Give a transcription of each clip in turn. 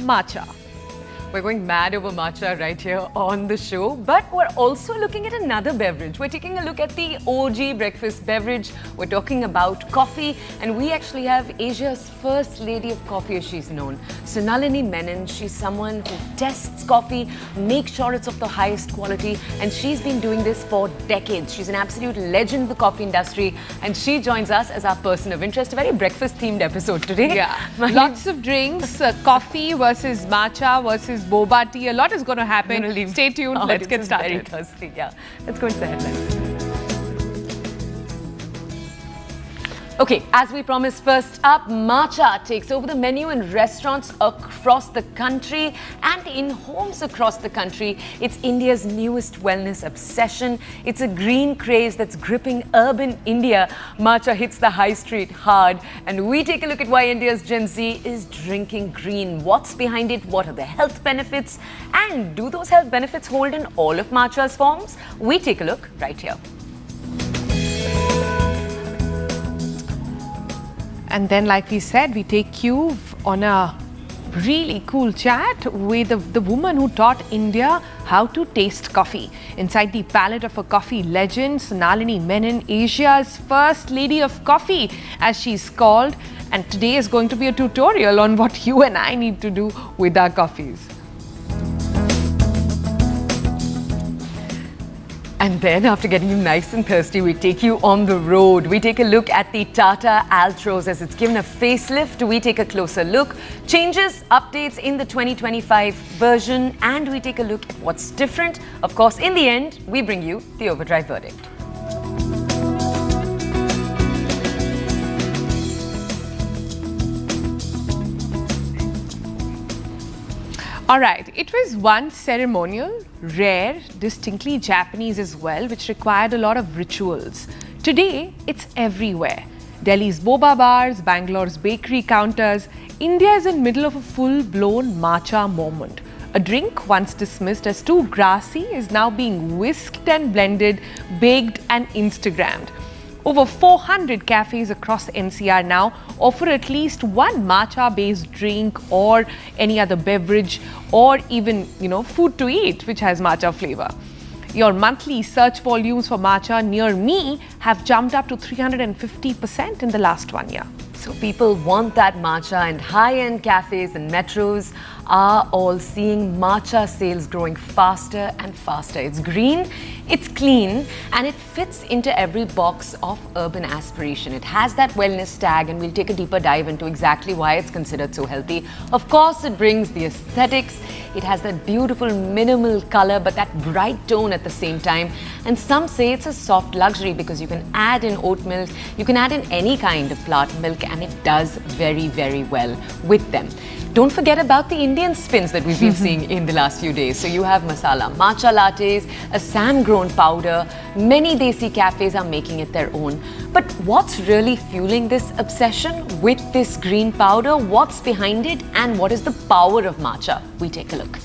matcha. We're going mad over matcha right here on the show, but we're also looking at another beverage. We're taking a look at the OG breakfast beverage. We're talking about coffee, and we actually have Asia's first lady of coffee, as she's known, Sunalini Menon. She's someone who tests coffee, makes sure it's of the highest quality, and she's been doing this for decades. She's an absolute legend in the coffee industry, and she joins us as our person of interest. A very breakfast-themed episode today. Yeah, lots of drinks, coffee versus matcha versus boba tea. A lot is going to happen. Stay tuned. Let's get started. Very thirsty. Yeah, let's go into the headlines. Okay, as we promised, first up, matcha takes over the menu in restaurants across the country and in homes across the country. It's India's newest wellness obsession. It's a green craze that's gripping urban India. Matcha hits the high street hard, and we take a look at why India's Gen Z is drinking green. What's behind it? What are the health benefits? And do those health benefits hold in all of matcha's forms? We take a look right here. And then, like we said, we take you on a really cool chat with the woman who taught India how to taste coffee. Inside the palate of a coffee legend, Sunalini Menon, Asia's first lady of coffee, as she's called. And today is going to be a tutorial on what you and I need to do with our coffees. And then, after getting you nice and thirsty, we take you on the road. We take a look at the Tata Altroz as it's given a facelift. We take a closer look, changes, updates in the 2025 version, and we take a look at what's different. Of course, in the end, we bring you the overdrive verdict. All right, it was once ceremonial, rare, distinctly Japanese as well, which required a lot of rituals. Today, it's everywhere. Delhi's boba bars, Bangalore's bakery counters. India is in the middle of a full-blown matcha moment. A drink once dismissed as too grassy is now being whisked and blended, baked and Instagrammed. Over 400 cafes across NCR now offer at least one matcha-based drink or any other beverage or even, food to eat which has matcha flavor. Your monthly search volumes for matcha near me have jumped up to 350% in the last 1 year. So people want that matcha, and high-end cafes and metros are all seeing matcha sales growing faster and faster. It's green, it's clean, and it fits into every box of urban aspiration. It has that wellness tag, and we'll take a deeper dive into exactly why it's considered so healthy. Of course, it brings the aesthetics. It has that beautiful minimal color, but that bright tone at the same time. And some say it's a soft luxury because you can add in oat milk, you can add in any kind of plant milk, and it does very, very well with them. Don't forget about the Indian spins that we've been seeing in the last few days. So you have masala matcha lattes, Assam-grown powder. Many desi cafes are making it their own. But what's really fueling this obsession with this green powder? What's behind it? And what is the power of matcha? We take a look.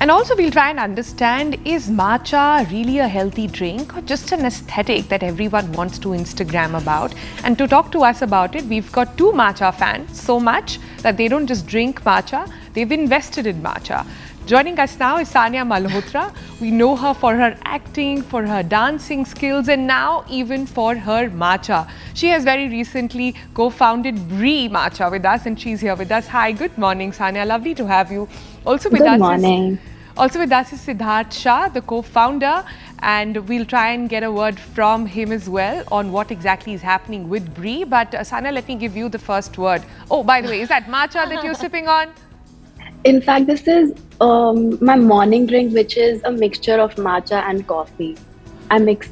And also we'll try and understand, is matcha really a healthy drink or just an aesthetic that everyone wants to Instagram about? And to talk to us about it, we've got two matcha fans, so much that they don't just drink matcha, they've invested in matcha. Joining us now is Mehrotra. We know her for her acting, for her dancing skills, and now even for her matcha. She has very recently co-founded Brie Matcha with us, and she's here with us. Hi, good morning, Sanya. Lovely to have you. Also with Good morning. Also with us is Siddharth Shah, the co-founder, and we'll try and get a word from him as well on what exactly is happening with Brie. But Sanya, let me give you the first word. Oh, by the way, is that matcha that you're sipping on? In fact, this is my morning drink, which is a mixture of matcha and coffee. I mix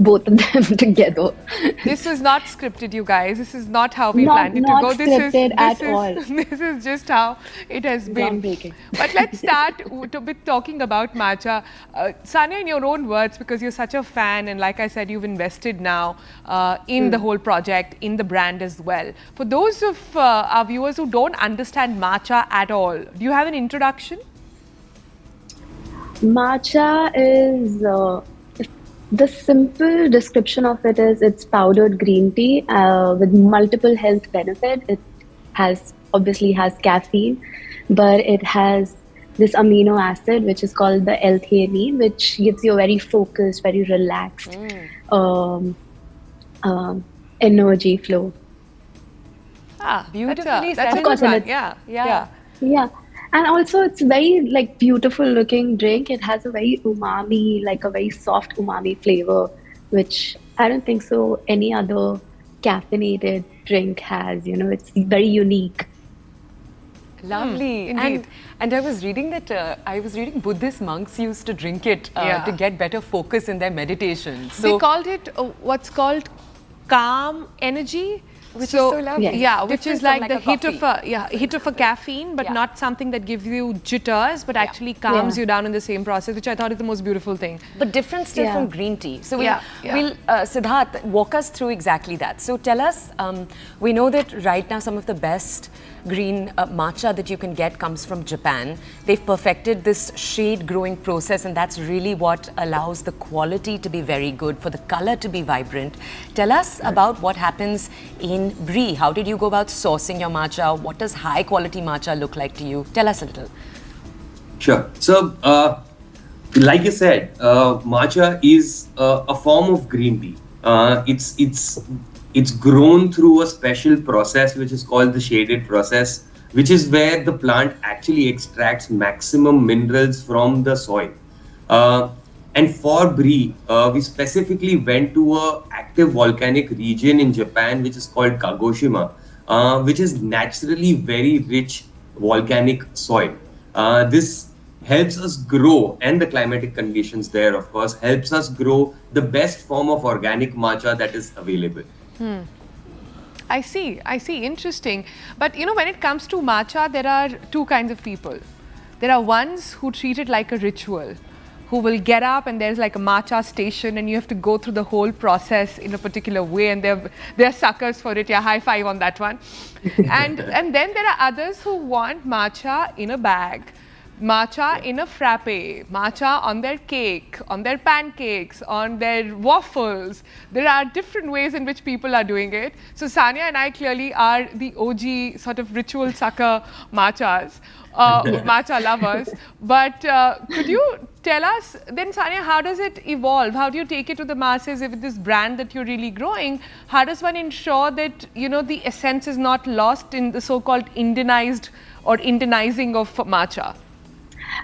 both of them together. This is not scripted, you guys. This is not how we planned it to go. Not scripted at all. This is just how it has been. But let's start with talking about matcha. Sanya, in your own words, because you're such a fan, and like I said, you've invested now in the whole project, in the brand as well. For those of our viewers who don't understand matcha at all, do you have an introduction? Matcha is the simple description of it is it's powdered green tea with multiple health benefits. It obviously has caffeine, but it has this amino acid which is called the L-theanine, which gives you a very focused, very relaxed um, um, energy flow. Beautifully that's a said. good one. It's- Yeah. Yeah. And also it's very like beautiful looking drink. It has a very umami, like a very soft umami flavor, which I don't think so any other caffeinated drink has. It's very unique. Lovely. indeed. And I was reading that Buddhist monks used to drink it to get better focus in their meditation. So They called it what's called calm energy. Which is so lovely. Yes. Yeah, which Different is from like like the a hit coffee. of a hit of a caffeine, but Yeah. not something that gives you jitters, but actually calms Yeah. you down in the same process, which I thought is the most beautiful thing. But different still Yeah. from green tea. So Yeah. we'll Siddharth, walk us through exactly that. So tell us, we know that right now some of the best green matcha that you can get comes from Japan. They've perfected this shade growing process, and that's really what allows the quality to be very good, for the color to be vibrant. Tell us about what happens in Brie. How did you go about sourcing your matcha? What does high quality matcha look like to you? Tell us a little. Sure. So, like you said, matcha is a form of green tea. It's grown through a special process which is called the shaded process, which is where the plant actually extracts maximum minerals from the soil. And for Brie, we specifically went to a active volcanic region in Japan, which is called Kagoshima, which is naturally very rich volcanic soil. This helps us grow, and the climatic conditions there, of course, helps us grow the best form of organic matcha that is available. I see. Interesting. But when it comes to matcha, there are two kinds of people. There are ones who treat it like a ritual, who will get up and there's like a matcha station and you have to go through the whole process in a particular way, and they're suckers for it. Yeah, high five on that one. and then there are others who want matcha in a bag, matcha in a frappe, matcha on their cake, on their pancakes, on their waffles. There are different ways in which people are doing it. So Sanya and I clearly are the OG sort of ritual sucker matchas, matcha lovers. But could you tell us then, Sanya, how does it evolve? How do you take it to the masses with this brand that you're really growing? How does one ensure that the essence is not lost in the so-called Indianized or Indianizing of matcha?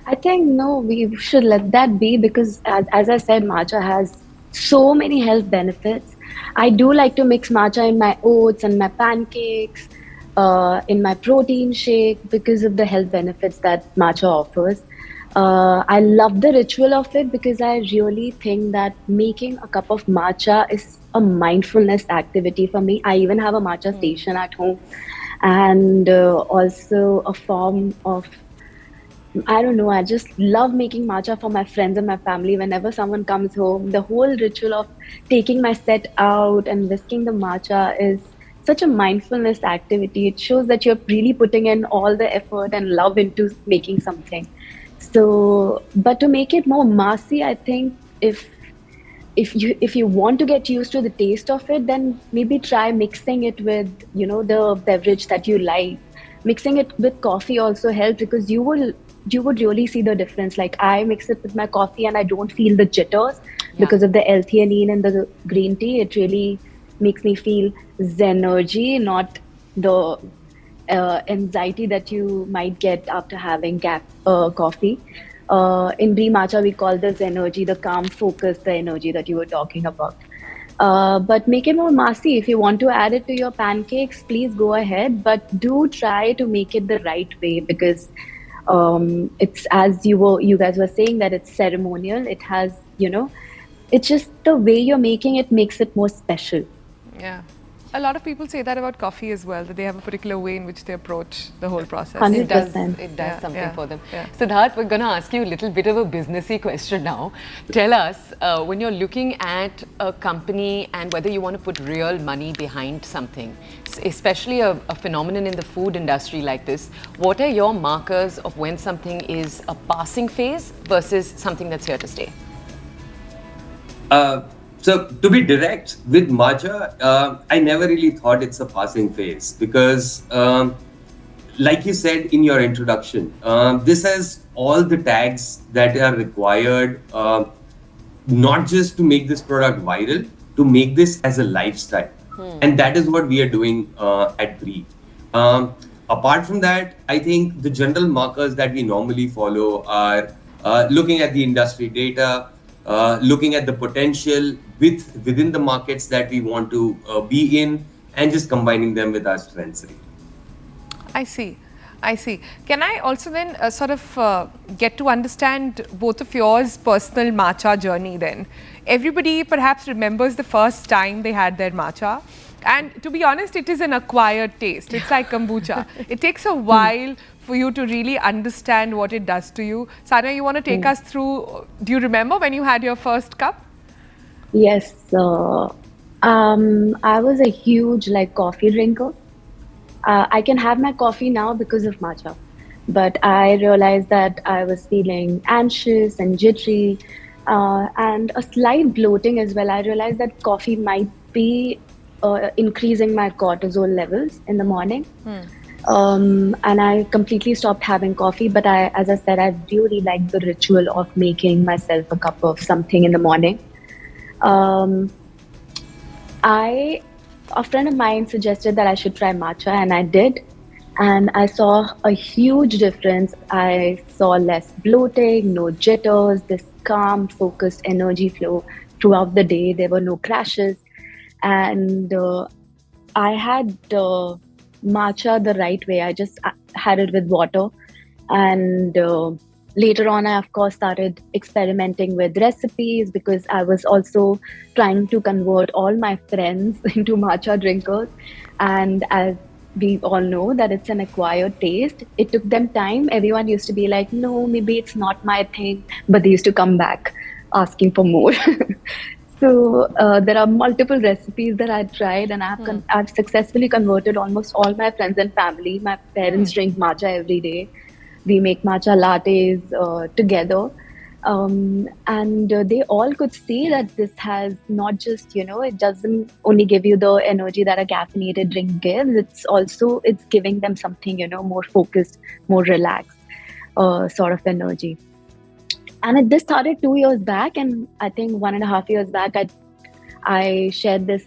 I think no, we should let that be because, as I said, matcha has so many health benefits. I do like to mix matcha in my oats and my pancakes, in my protein shake because of the health benefits that matcha offers. I love the ritual of it because I really think that making a cup of matcha is a mindfulness activity for me. I even have a matcha station at home, and also a form of, I don't know, I just love making matcha for my friends and my family. Whenever someone comes home, the whole ritual of taking my set out and whisking the matcha is such a mindfulness activity. It shows that you're really putting in all the effort and love into making something. So, but to make it more massy, I think if you want to get used to the taste of it, then maybe try mixing it with the beverage that you like. Mixing it with coffee also helps because you would really see the difference. Like I mix it with my coffee and I don't feel the jitters because of the L-theanine and the green tea. It really makes me feel Zenergy, not the anxiety that you might get after having coffee. In Brie Matcha, we call this energy, the calm focus, the energy that you were talking about. But make it more massy. If you want to add it to your pancakes, please go ahead. But do try to make it the right way because it's, as you guys were saying, that it's ceremonial. It has, it's just the way you're making it makes it more special. Yeah. A lot of people say that about coffee as well, that they have a particular way in which they approach the whole process. 100%. It does something for them. Yeah. Siddharth, we're going to ask you a little bit of a businessy question now. Tell us, when you're looking at a company and whether you want to put real money behind something, especially a phenomenon in the food industry like this, what are your markers of when something is a passing phase versus something that's here to stay? So to be direct with matcha, I never really thought it's a passing phase because like you said in your introduction, this has all the tags that are required, not just to make this product viral, to make this as a lifestyle. And that is what we are doing at Brie. Apart from that, I think the general markers that we normally follow are looking at the industry data, looking at the potential within the markets that we want to be in, and just combining them with our strengths. I see. I see. Can I also then get to understand both of yours personal matcha journey then? Everybody perhaps remembers the first time they had their matcha. And to be honest, it is an acquired taste. It's like kombucha. It takes a while for you to really understand what it does to you. Sanya, you want to take us through, do you remember when you had your first cup? Yes. I was a huge coffee drinker. I can have my coffee now because of matcha. But I realized that I was feeling anxious and jittery and a slight bloating as well. I realized that coffee might be increasing my cortisol levels in the morning. And I completely stopped having coffee. But as I said, I really like the ritual of making myself a cup of something in the morning. A friend of mine suggested that I should try matcha, and I did. And I saw a huge difference. I saw less bloating, no jitters, this calm, focused energy flow throughout the day. There were no crashes. And I had matcha the right way. I just had it with water. And later on, I, of course, started experimenting with recipes because I was also trying to convert all my friends into matcha drinkers. And as we all know that it's an acquired taste, it took them time. Everyone used to be like, no, maybe it's not my thing. But they used to come back asking for more. So there are multiple recipes that I tried, and I've successfully converted almost all my friends and family. My parents drink matcha every day. We make matcha lattes together. And they all could see that this has not just, it doesn't only give you the energy that a caffeinated drink gives. It's giving them something, more focused, more relaxed sort of energy. And this started 2 years back, and I think 1.5 years back, I shared this.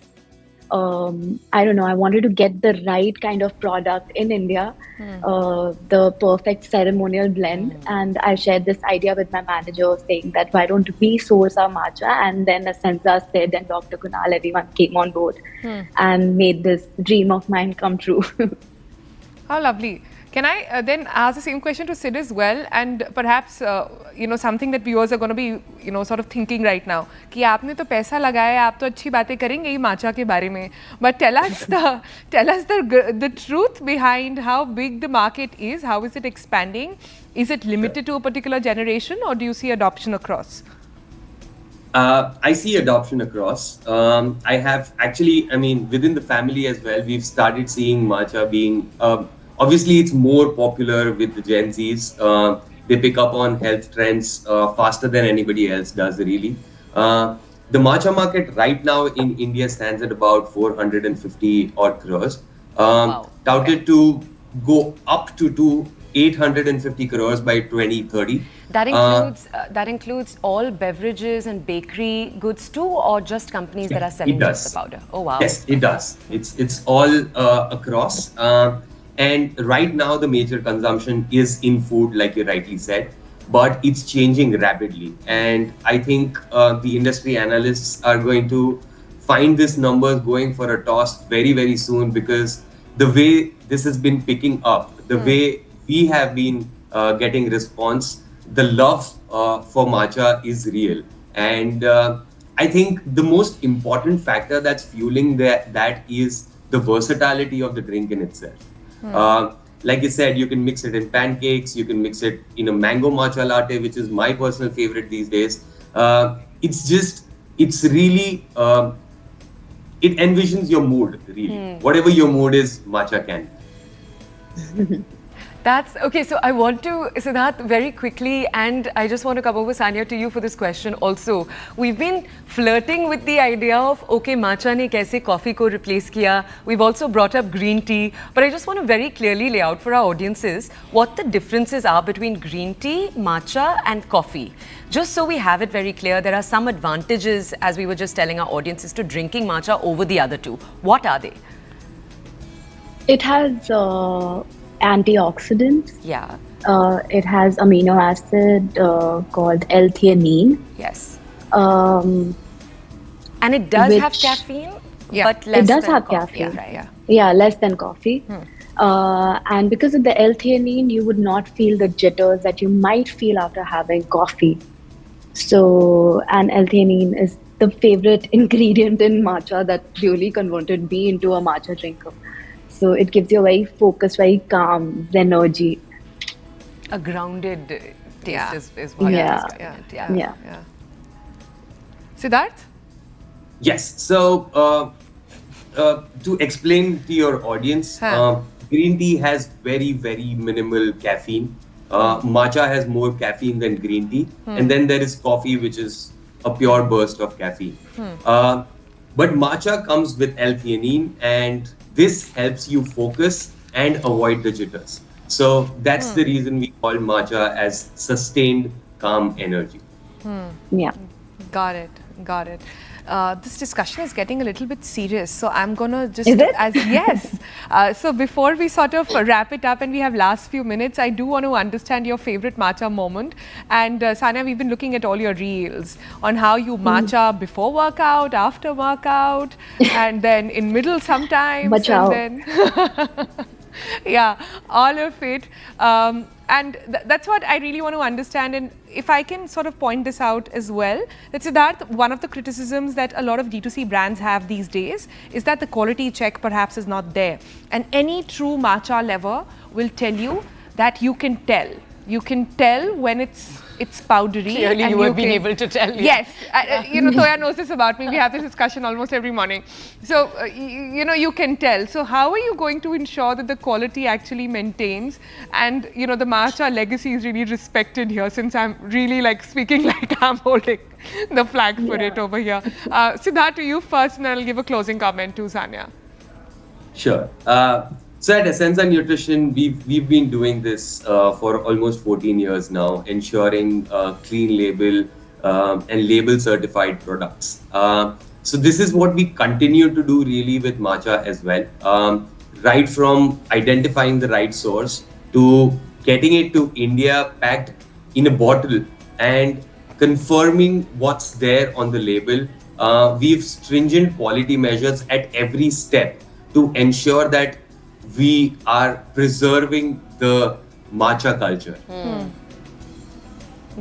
I don't know, I wanted to get the right kind of product in India, the perfect ceremonial blend. And I shared this idea with my manager saying that why don't we source our matcha? And then Asenza said, and Dr. Kunal, everyone came on board and made this dream of mine come true. How lovely. Can I then ask the same question to Sid as well, and perhaps something that viewers are going to be sort of thinking right now कि आपने तो पैसा लगाया, आप तो अच्छी बातें करेंगे ही matcha के बारे में, but tell us the truth behind how big the market is. How is it expanding? Is it limited to a particular generation, or do you see adoption across? I see adoption across. I have actually, within the family as well, we've started seeing matcha being obviously, it's more popular with the Gen Zs. They pick up on health trends faster than anybody else does, really. The matcha market right now in India stands at about 450 odd crores. Wow. Touted to go up to 850 crores by 2030. That includes all beverages and bakery goods too, or just companies that are selling just the powder? Oh wow! Yes, it does. It's all across. And right now, the major consumption is in food, like you rightly said, but it's changing rapidly. And I think the industry analysts are going to find these numbers going for a toss very, very soon, because the way this has been picking up, the way we have been getting response, the love for matcha is real. And I think the most important factor that's fueling that is the versatility of the drink in itself. Like you said, you can mix it in pancakes, you can mix it in a mango matcha latte, which is my personal favorite these days. It's really, it envisions your mood, really. Whatever your mood is, matcha can. That's okay. So I want to, Siddharth, very quickly, and I just want to come over, Sania, to you for this question also. We've been flirting with the idea of, okay, matcha ne kaise coffee ko replace kiya. We've also brought up green tea, but I just want to very clearly lay out for our audiences what the differences are between green tea, matcha, and coffee. Just so we have it very clear, there are some advantages, as we were just telling our audiences, to drinking matcha over the other two. What are they? It has antioxidants. Yeah. It has amino acid called L-theanine. Yes. Um, And it does have which- caffeine, Yeah. but less It does than have coffee. caffeine. Yeah, right. Yeah. Yeah, less than coffee. And because of the L-theanine, you would not feel the jitters that you might feel after having coffee. So, and L-theanine is the favorite ingredient in matcha that really converted me into a matcha drinker. So it gives you a very focused, very calm energy. A grounded taste Yeah. is what Yeah. I'm describing it. Yeah. Yeah. Siddharth? Yes. So, to explain to your audience, Huh. green tea has very, very minimal caffeine. Matcha has more caffeine than green tea. And then there is coffee, which is a pure burst of caffeine. But matcha comes with L-theanine, and this helps you focus and avoid the jitters. So that's the reason we call matcha as sustained calm energy. Yeah. Got it. Got it. This discussion is getting a little bit serious, so I'm gonna just Is it? Yes. So before we sort of wrap it up and we have last few minutes, I do want to understand your favorite matcha moment. And Sania, we've been looking at all your reels on how you matcha before workout, after workout, and then in middle sometimes, Bachao. and then yeah, all of it. And that's what I really want to understand. And if I can sort of point this out as well, that Siddharth, one of the criticisms that a lot of D2C brands have these days is that the quality check perhaps is not there. And any true matcha lover will tell you that you can tell. You can tell when it's powdery. Clearly, and you have been can- able to tell. Yes, you know, Toya knows this about me. We have this discussion almost every morning. So, you know, you can tell. So, how are you going to ensure that the quality actually maintains and, you know, the matcha legacy is really respected here, since I'm really like speaking like I'm holding the flag for it over here. Siddharth, to you first, and I'll give a closing comment to Sania. Sure. So at Essenza Nutrition, we've been doing this for almost 14 years now, ensuring clean label and label certified products. So this is what we continue to do really with matcha as well. Right from identifying the right source to getting it to India packed in a bottle and confirming what's there on the label. We've stringent quality measures at every step to ensure that we are preserving the matcha culture.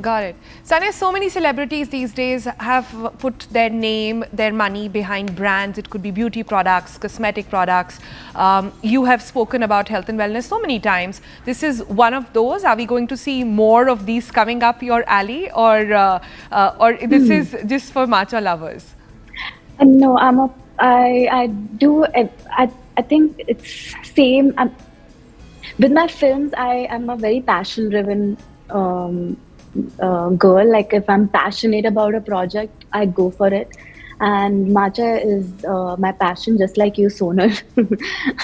Got it. Sania, so many celebrities these days have put their name, their money behind brands. It could be beauty products, cosmetic products. You have spoken about health and wellness so many times. This is one of those. Are we going to see more of these coming up your alley, or this is just for matcha lovers? No, I think it's same. With my films, I am a very passion-driven girl. Like if I'm passionate about a project, I go for it. And matcha is my passion, just like you, Sonal.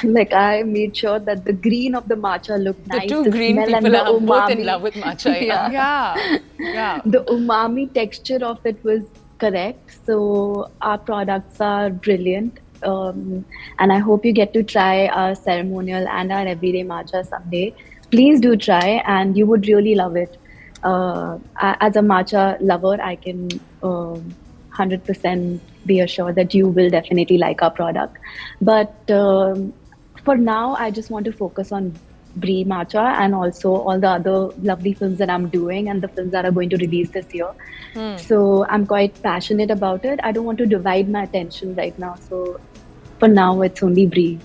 Like I made sure that the green of the matcha looked The nice. two the green smell and people the are both in umami. love with matcha. Yeah. Yeah. The umami texture of it was correct. So our products are brilliant. And I hope you get to try our ceremonial and our everyday matcha someday. Please do try, and you would really love it. As a matcha lover, I can 100% be assured that you will definitely like our product. But for now, I just want to focus on Brie Matcha and also all the other lovely films that I'm doing and the films that are going to release this year. So I'm quite passionate about it. I don't want to divide my attention right now. So for now, it's only Brie.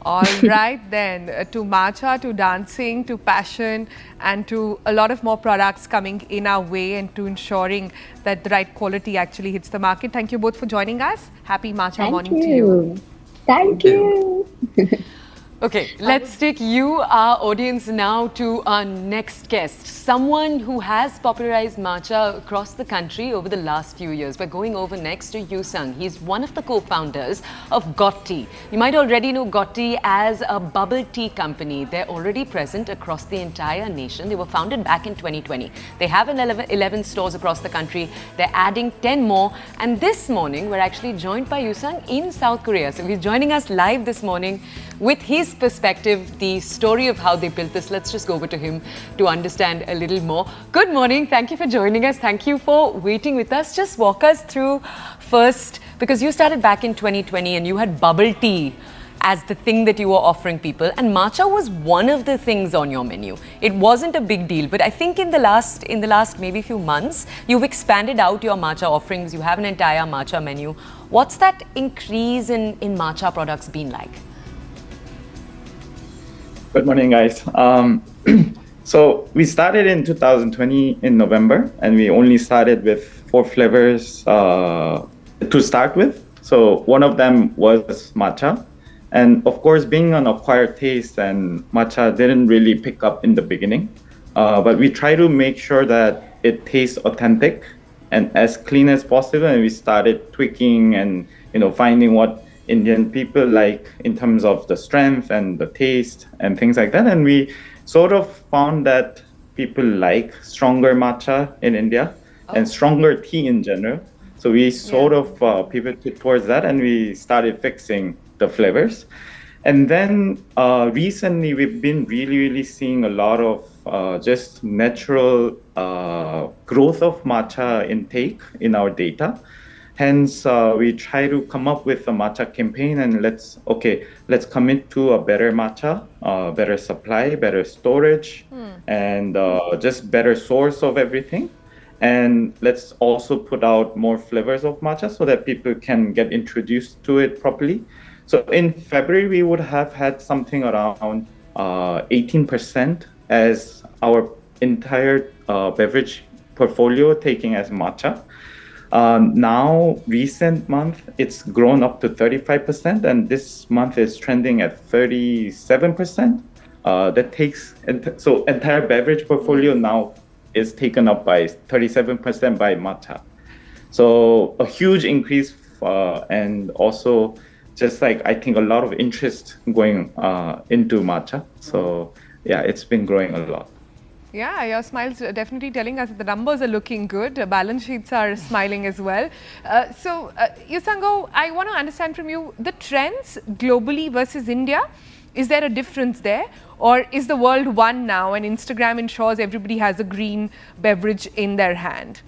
All right then, to matcha, to dancing, to passion, and to a lot of more products coming in our way, and to ensuring that the right quality actually hits the market. Thank you both for joining us. Happy matcha morning to you. Thank you. Okay, let's take you, our audience, now to our next guest. Someone who has popularized matcha across the country over the last few years. We're going over next to Singh. He's one of the co-founders of Got Tea. You might already know Got Tea as a bubble tea company. They're already present across the entire nation. They were founded back in 2020. They have 11 stores across the country. They're adding 10 more. And this morning, we're actually joined by Singh in South Korea. So he's joining us live this morning with his perspective, the story of how they built this. Let's just go over to him to understand a little more. Good morning. Thank you for joining us. Thank you for waiting with us. Just walk us through first, because you started back in 2020 and you had bubble tea as the thing that you were offering people, and matcha was one of the things on your menu. It wasn't a big deal, but I think in the last maybe few months, you've expanded out your matcha offerings. You have an entire matcha menu. What's that increase in matcha products been like? Good morning, guys. So we started in 2020 in November, and we only started with 4 flavors to start with. So one of them was matcha. And of course, being an acquired taste, and matcha didn't really pick up in the beginning. But we try to make sure that it tastes authentic and as clean as possible. And we started tweaking and finding what Indian people like in terms of the strength and the taste and things like that. And we sort of found that people like stronger matcha in India and stronger tea in general. So we sort of pivoted towards that, and we started fixing the flavors. And then recently we've been really seeing a lot of just natural growth of matcha intake in our data. Hence, we try to come up with a matcha campaign, and let's commit to a better matcha, better supply, better storage, and just better source of everything. And let's also put out more flavors of matcha so that people can get introduced to it properly. So in February, we would have had something around 18% as our entire beverage portfolio taking as matcha. Now, recent month, it's grown up to 35%, and this month is trending at 37%. That takes, so entire beverage portfolio now is taken up by 37% by matcha. So a huge increase, and also just like, I think a lot of interest going into matcha. So yeah, it's been growing a lot. Yeah, your smile's definitely telling us that the numbers are looking good. Balance sheets are smiling as well. So, Yusango, I want to understand from you the trends globally versus India. Is there a difference there? Or is the world one now and Instagram ensures everybody has a green beverage in their hand?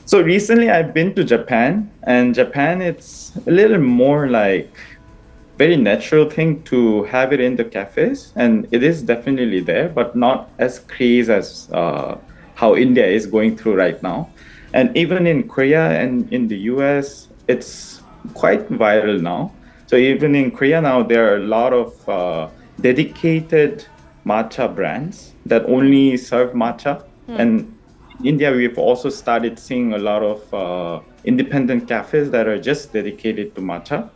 So recently I've been to Japan, and Japan, it's a little more like very natural thing to have it in the cafes, and it is definitely there, but not as crazy as how India is going through right now. And even in Korea and in the US, it's quite viral now. So even in Korea now, there are a lot of dedicated matcha brands that only serve matcha. And in India, we've also started seeing a lot of independent cafes that are just dedicated to matcha.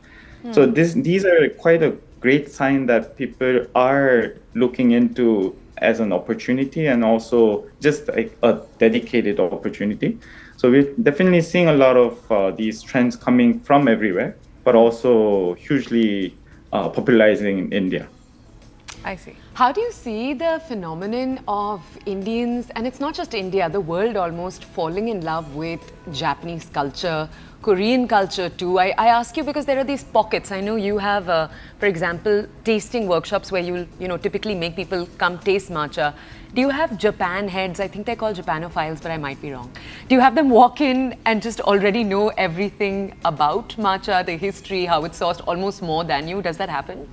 So these are quite a great sign that people are looking into as an opportunity, and also just like a dedicated opportunity. So we're definitely seeing a lot of these trends coming from everywhere, but also hugely popularizing in India. I see. How do you see the phenomenon of Indians, and it's not just India, the world almost falling in love with Japanese culture, Korean culture too? I ask you because there are these pockets. I know you have, for example, tasting workshops where you typically make people come taste matcha. Do you have Japan heads? I think they're called Japanophiles, but I might be wrong. Do you have them walk in and just already know everything about matcha, the history, how it's sourced, almost more than you? Does that happen?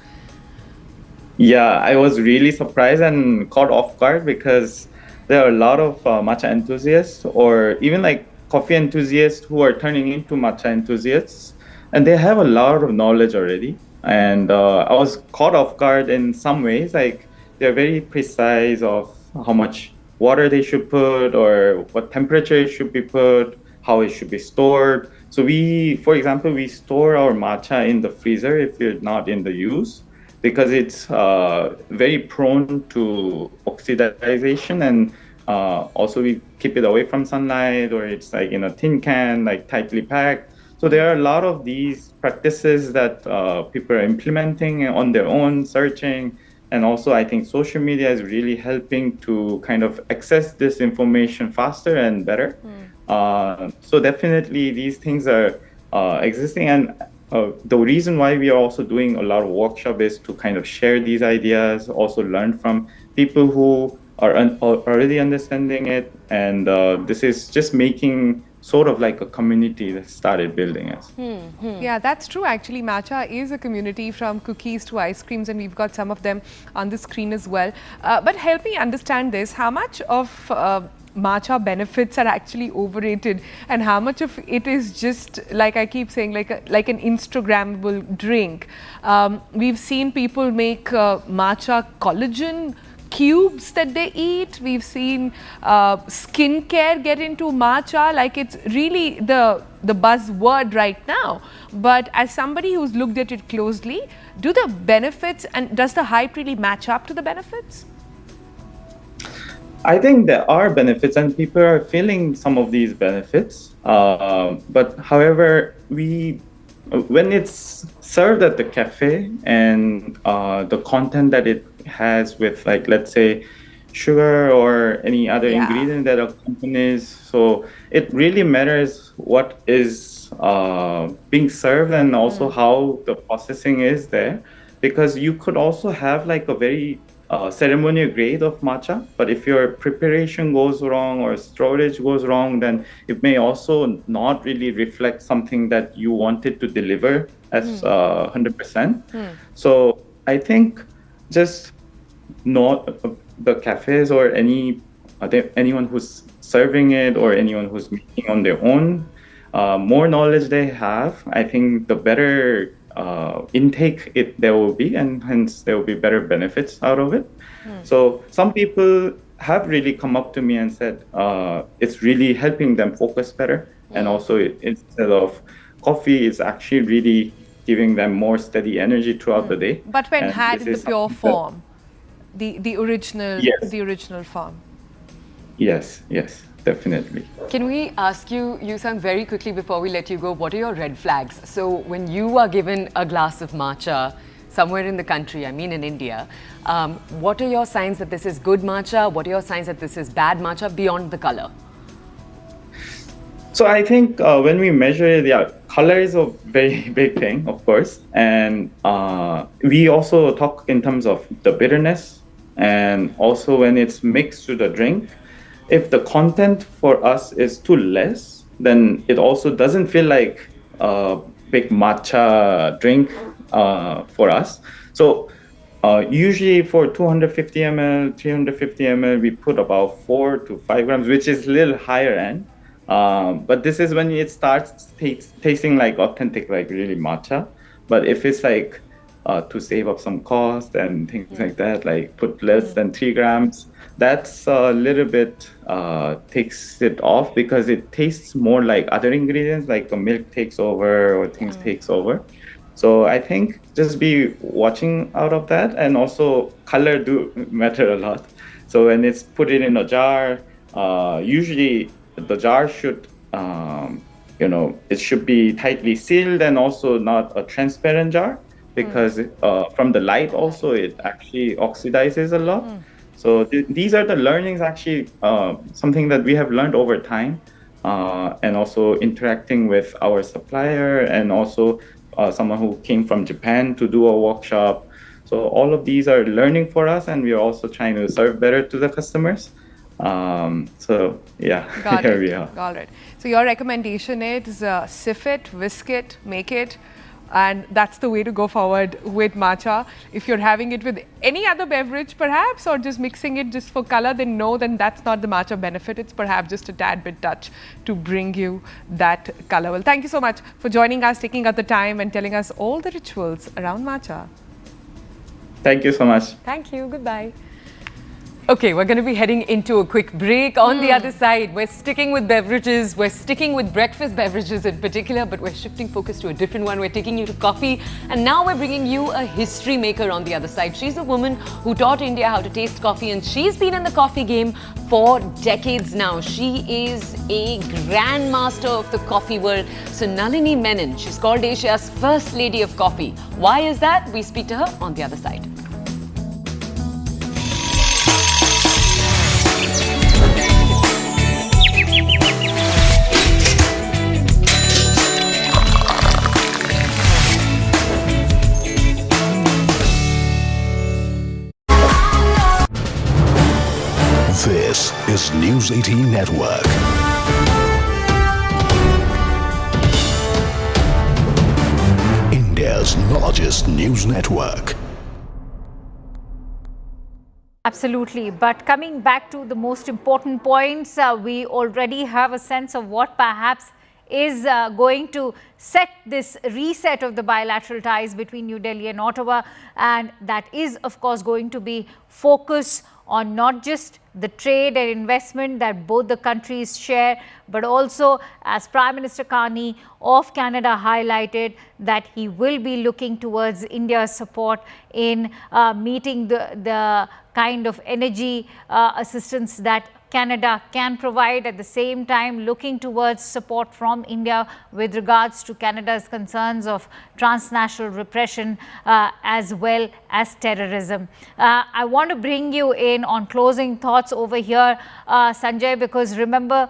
Yeah, I was really surprised and caught off guard because there are a lot of matcha enthusiasts, or even like coffee enthusiasts who are turning into matcha enthusiasts, and they have a lot of knowledge already. And I was caught off guard in some ways. Like, they're very precise of how much water they should put, or what temperature it should be put, how it should be stored. So we, for example, we store our matcha in the freezer if you're not in the use, because it's very prone to oxidization, and also we keep it away from sunlight, or it's like in a tin can, like tightly packed. So there are a lot of these practices that people are implementing on their own, searching. And also I think social media is really helping to kind of access this information faster and better. So definitely these things are existing. And the reason why we are also doing a lot of workshop is to kind of share these ideas, also learn from people who are already understanding it. And this is just making sort of like a community that started building us. Yeah, that's true. Actually, Matcha is a community, from cookies to ice creams, and we've got some of them on the screen as well. But help me understand this. How much of matcha benefits are actually overrated, and how much of it is just, like I keep saying, like an Instagrammable drink? We've seen people make matcha collagen cubes that they eat. We've seen skincare get into matcha, like it's really the buzzword right now. But as somebody who's looked at it closely, do the benefits and does the hype really match up to the benefits? I think there are benefits, and people are feeling some of these benefits. But however, when it's served at the cafe, and the content that it has with, like, let's say sugar or any other ingredient that accompanies, so it really matters what is being served, and also how the processing is there, because you could also have like a very ceremonial grade of matcha, but if your preparation goes wrong or storage goes wrong, then it may also not really reflect something that you wanted to deliver as 100%. So I think just not the cafes or anyone who's serving it or anyone who's making on their own, more knowledge they have, I think the better intake there will be, and hence there will be better benefits out of it. So some people have really come up to me and said it's really helping them focus better, and also instead of coffee, it's actually really giving them more steady energy throughout the day. But when had in the pure form, the original form. Yes, definitely. Can we ask you, Yusang, very quickly before we let you go, what are your red flags? So when you are given a glass of matcha somewhere in the country, I mean in India, what are your signs that this is good matcha? What are your signs that this is bad matcha beyond the color? So I think when we measure it, color is a very big thing, of course. And we also talk in terms of the bitterness, and also when it's mixed to the drink. If the content for us is too less, then it also doesn't feel like a big matcha drink for us. So usually for 250 ml, 350 ml, we put about 4 to 5 grams, which is a little higher end. But this is when it starts tasting like authentic, like really matcha. But if it's like to save up some cost and things like that, like put less than 3 grams, that's a little bit takes it off, because it tastes more like other ingredients, like the milk takes over or things takes over. So I think just be watching out of that, and also color do matter a lot. So when it's put it in a jar, usually the jar should, it should be tightly sealed, and also not a transparent jar, because from the light also it actually oxidizes a lot. So these are the learnings, actually, something that we have learned over time, and also interacting with our supplier, and also someone who came from Japan to do a workshop. So all of these are learning for us, and we are also trying to serve better to the customers. So yeah, here we are. Got it. So your recommendation is sift it, whisk it, make it, and that's the way to go forward with matcha. If you're having it with any other beverage perhaps, or just mixing it just for color, then that's not the matcha benefit. It's perhaps just a tad bit touch to bring you that color. Well, thank you so much for joining us, taking out the time and telling us all the rituals around matcha. Thank you so much. Thank you. Goodbye. Okay, we're going to be heading into a quick break. On the other side, we're sticking with beverages. We're sticking with breakfast beverages in particular, but we're shifting focus to a different one. We're taking you to coffee. And now we're bringing you a history maker on the other side. She's a woman who taught India how to taste coffee, and she's been in the coffee game for decades now. She is a grandmaster of the coffee world. Sunalini Menon. She's called Asia's first lady of coffee. Why is that? We speak to her on the other side. This is News 18 Network. India's largest news network. Absolutely. But coming back to the most important points, we already have a sense of what perhaps is going to set this reset of the bilateral ties between New Delhi and Ottawa. And that is, of course, going to be focus on not just the trade and investment that both the countries share, but also, as Prime Minister Carney of Canada highlighted, that he will be looking towards India's support in meeting the kind of energy assistance that Canada can provide, at the same time looking towards support from India with regards to Canada's concerns of transnational repression as well as terrorism. I want to bring you in on closing thoughts over here, Sanjay, because remember,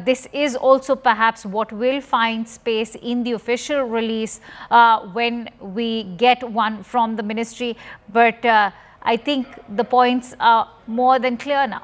this is also perhaps what will find space in the official release when we get one from the ministry. But I think the points are more than clear now.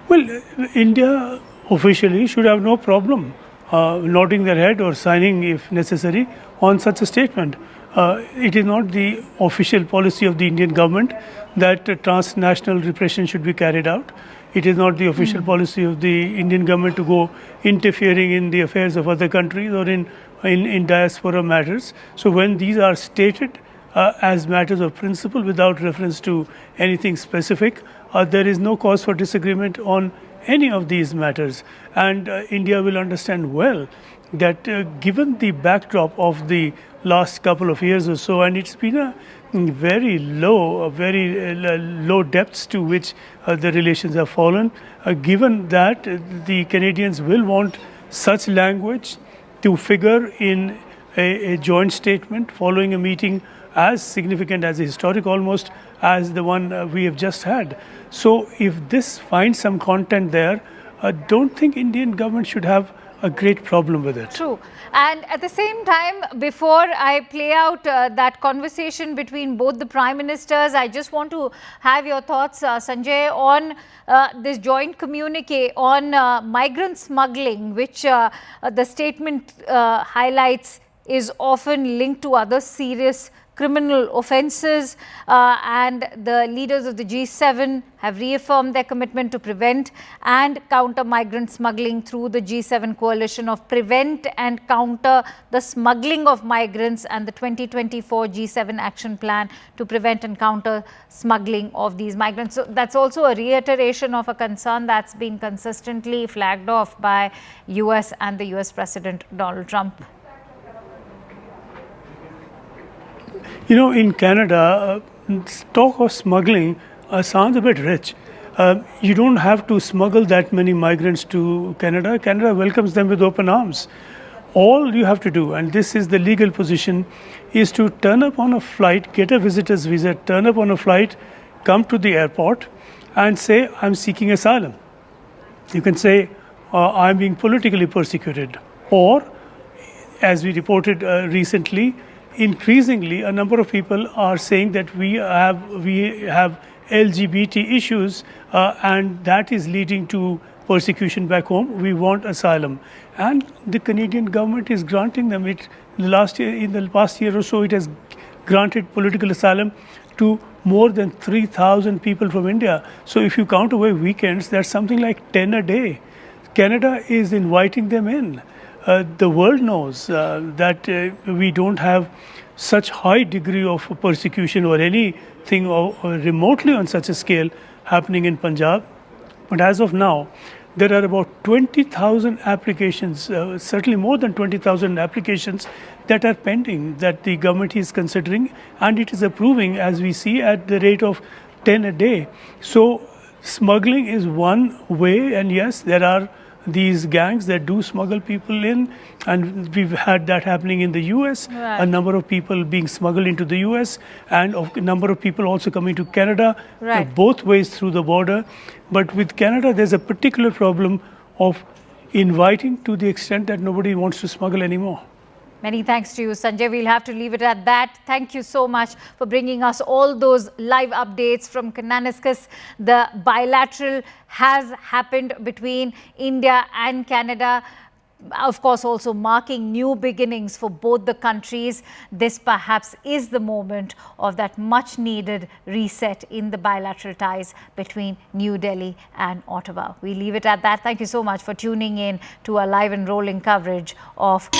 Well, India officially should have no problem nodding their head or signing, if necessary, on such a statement. It is not the official policy of the Indian government that transnational repression should be carried out. It is not the official policy of the Indian government to go interfering in the affairs of other countries or in diaspora matters. So when these are stated as matters of principle without reference to anything specific, there is no cause for disagreement on any of these matters. And India will understand well that given the backdrop of the last couple of years or so, and it's been a very low depths to which the relations have fallen, given that the Canadians will want such language to figure in a joint statement following a meeting as significant, as historic almost, as the one we have just had. So if this finds some content there, I don't think Indian government should have a great problem with it. True. And at the same time, before I play out that conversation between both the Prime Ministers, I just want to have your thoughts, Sanjay, on this joint communique on migrant smuggling, which the statement highlights is often linked to other serious criminal offences, and the leaders of the G7 have reaffirmed their commitment to prevent and counter migrant smuggling through the G7 coalition of Prevent and Counter the Smuggling of Migrants and the 2024 G7 Action Plan to prevent and counter smuggling of these migrants. So that's also a reiteration of a concern that's been consistently flagged off by US and the US President Donald Trump. You know, in Canada, talk of smuggling sounds a bit rich. You don't have to smuggle that many migrants to Canada. Canada welcomes them with open arms. All you have to do, and this is the legal position, is to turn up on a flight, get a visitor's visa, turn up on a flight, come to the airport and say, I'm seeking asylum. You can say, I'm being politically persecuted. Or, as we reported recently, increasingly, a number of people are saying that we have LGBT issues, and that is leading to persecution back home. We want asylum, and the Canadian government is granting them it. In the past year or so, it has granted political asylum to more than 3,000 people from India. So, if you count away weekends, that's something like 10 a day. Canada is inviting them in. The world knows that we don't have such high degree of persecution or any thing remotely on such a scale happening in Punjab. But as of now, there are about 20,000 applications, certainly more than 20,000 applications that are pending that the government is considering, and it is approving, as we see, at the rate of 10 a day. So smuggling is one way, and yes, there are these gangs that do smuggle people in, and we've had that happening in the US, Right. a number of people being smuggled into the US, and a number of people also coming to Canada, Right. both ways through the border. But with Canada, there's a particular problem of inviting to the extent that nobody wants to smuggle anymore. Many thanks to you, Sanjay. We'll have to leave it at that. Thank you so much for bringing us all those live updates from Cananiscus. The bilateral has happened between India and Canada, of course also marking new beginnings for both the countries. This perhaps is the moment of that much needed reset in the bilateral ties between New Delhi and Ottawa. We leave it at that. Thank you so much for tuning in to our live and rolling coverage of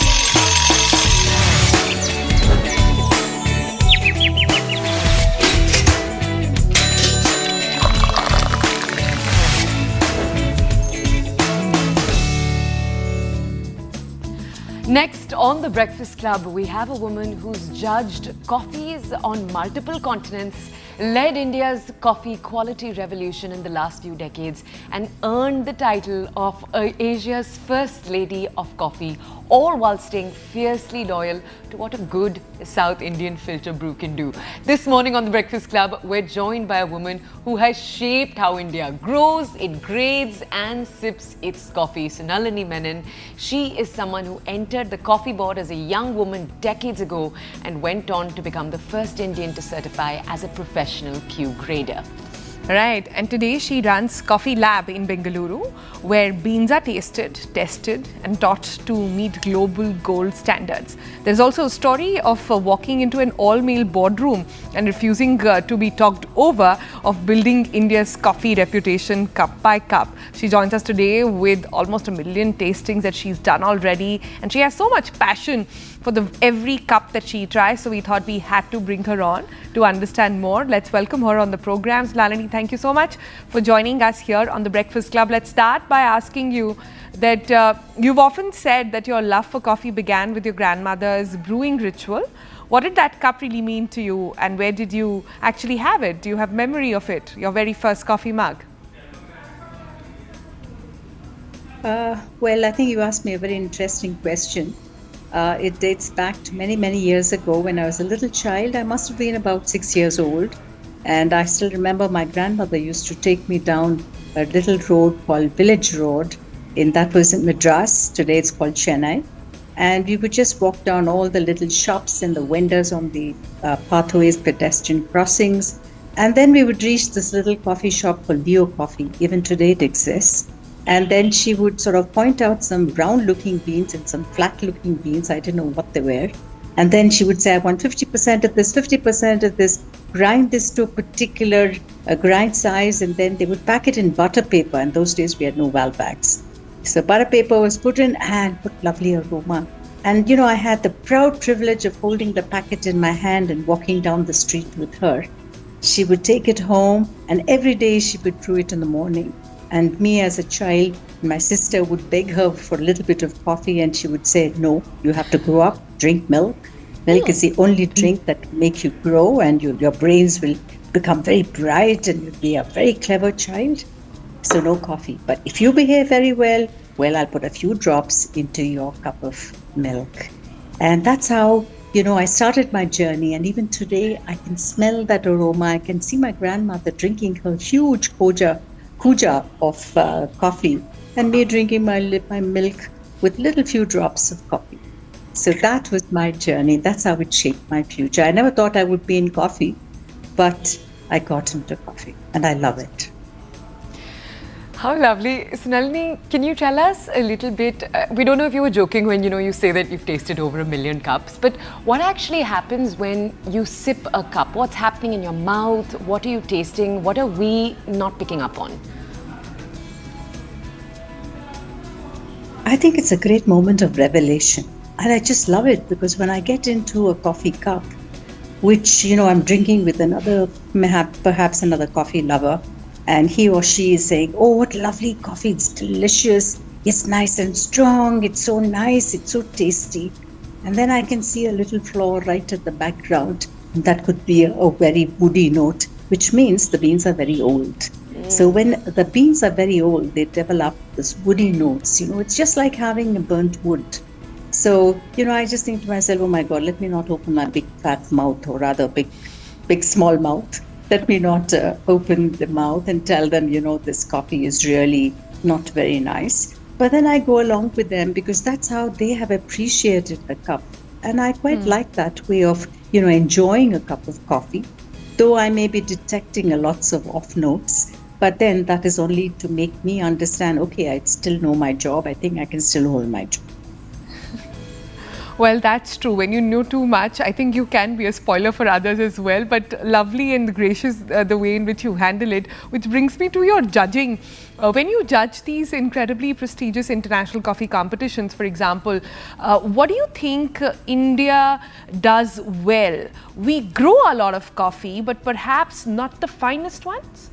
Next on the Breakfast Club, we have a woman who's judged coffees on multiple continents, led India's coffee quality revolution in the last few decades, and earned the title of Asia's First Lady of Coffee, all while staying fiercely loyal to what a good South Indian filter brew can do. This morning on the Breakfast Club, we're joined by a woman who has shaped how India grows, it grades and sips its coffee, Sunalini Menon. She is someone who entered the coffee board as a young woman decades ago and went on to become the first Indian to certify as a professional Q grader. Right, and today she runs Coffee Lab in Bengaluru, where beans are tasted, tested and taught to meet global gold standards. There's also a story of walking into an all-male boardroom and refusing to be talked over, of building India's coffee reputation cup by cup. She joins us today with almost 1 million tastings that she's done already, and she has so much passion for every cup that she tries, so we thought we had to bring her on to understand more. Let's welcome her on the program. Sunalini, thank you so much for joining us here on the Breakfast Club. Let's start by asking you that you've often said that your love for coffee began with your grandmother's brewing ritual. What did that cup really mean to you, and where did you actually have it? Do you have memory of it, your very first coffee mug? Well, I think you asked me a very interesting question. It dates back to many, many years ago when I was a little child. I must have been about 6 years old. And I still remember my grandmother used to take me down a little road called Village Road. That was in Madras. Today it's called Chennai. And we would just walk down all the little shops and the vendors on the pathways, pedestrian crossings. And then we would reach this little coffee shop called Leo Coffee. Even today it exists. And then she would sort of point out some brown-looking beans and some flat-looking beans. I didn't know what they were. And then she would say, I want 50% of this, 50% of this, grind this to a particular grind size, and then they would pack it in butter paper. In those days, we had no Val bags. So butter paper was put in and put lovely aroma. And, you know, I had the proud privilege of holding the packet in my hand and walking down the street with her. She would take it home, and every day she would brew it in the morning. And me as a child, my sister would beg her for a little bit of coffee, and she would say, no, you have to grow up, drink milk. Milk is the only drink that will make you grow, and your brains will become very bright and you'll be a very clever child. So no coffee. But if you behave very well, I'll put a few drops into your cup of milk. And that's how, you know, I started my journey. And even today, I can smell that aroma. I can see my grandmother drinking her huge kuja of coffee, and me drinking my milk with little few drops of coffee. So that was my journey. That's how it shaped my future. I never thought I would be in coffee, but I got into coffee and I love it. How lovely. Sunalini, can you tell us a little bit, we don't know if you were joking when, you know, you say that you've tasted over 1 million cups, but what actually happens when you sip a cup? What's happening in your mouth? What are you tasting? What are we not picking up on? I think it's a great moment of revelation. And I just love it because when I get into a coffee cup, which, I'm drinking with another, perhaps another coffee lover. And he or she is saying, oh, what lovely coffee, it's delicious, it's nice and strong, it's so nice, it's so tasty. And then I can see a little flaw right at the background. And that could be a very woody note, which means the beans are very old. So when the beans are very old, they develop this woody notes. It's just like having a burnt wood. So, I just think to myself, oh my God, let me not open my big fat mouth, or rather big small mouth. Let me not open the mouth and tell them, this coffee is really not very nice. But then I go along with them because that's how they have appreciated the cup. And I quite like that way of, enjoying a cup of coffee, though I may be detecting lots of off notes. But then that is only to make me understand, okay, I still know my job. I think I can still hold my job. Well, that's true. When you know too much, I think you can be a spoiler for others as well. But lovely and gracious the way in which you handle it, which brings me to your judging. When you judge these incredibly prestigious international coffee competitions, for example, what do you think India does well? We grow a lot of coffee, but perhaps not the finest ones?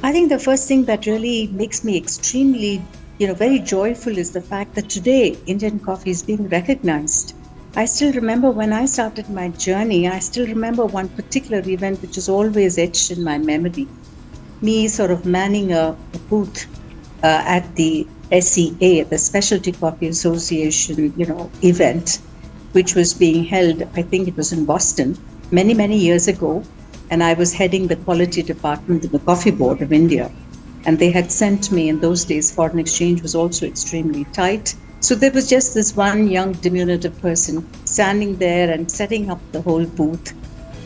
I think the first thing that really makes me extremely, very joyful is the fact that today Indian coffee is being recognized. I still remember when I started my journey, I still remember one particular event which is always etched in my memory. Me sort of manning a booth at the SEA, the Specialty Coffee Association, event, which was being held, I think it was in Boston, many, many years ago. And I was heading the quality department in the Coffee Board of India. And they had sent me, in those days, foreign exchange was also extremely tight. So there was just this one young diminutive person standing there and setting up the whole booth.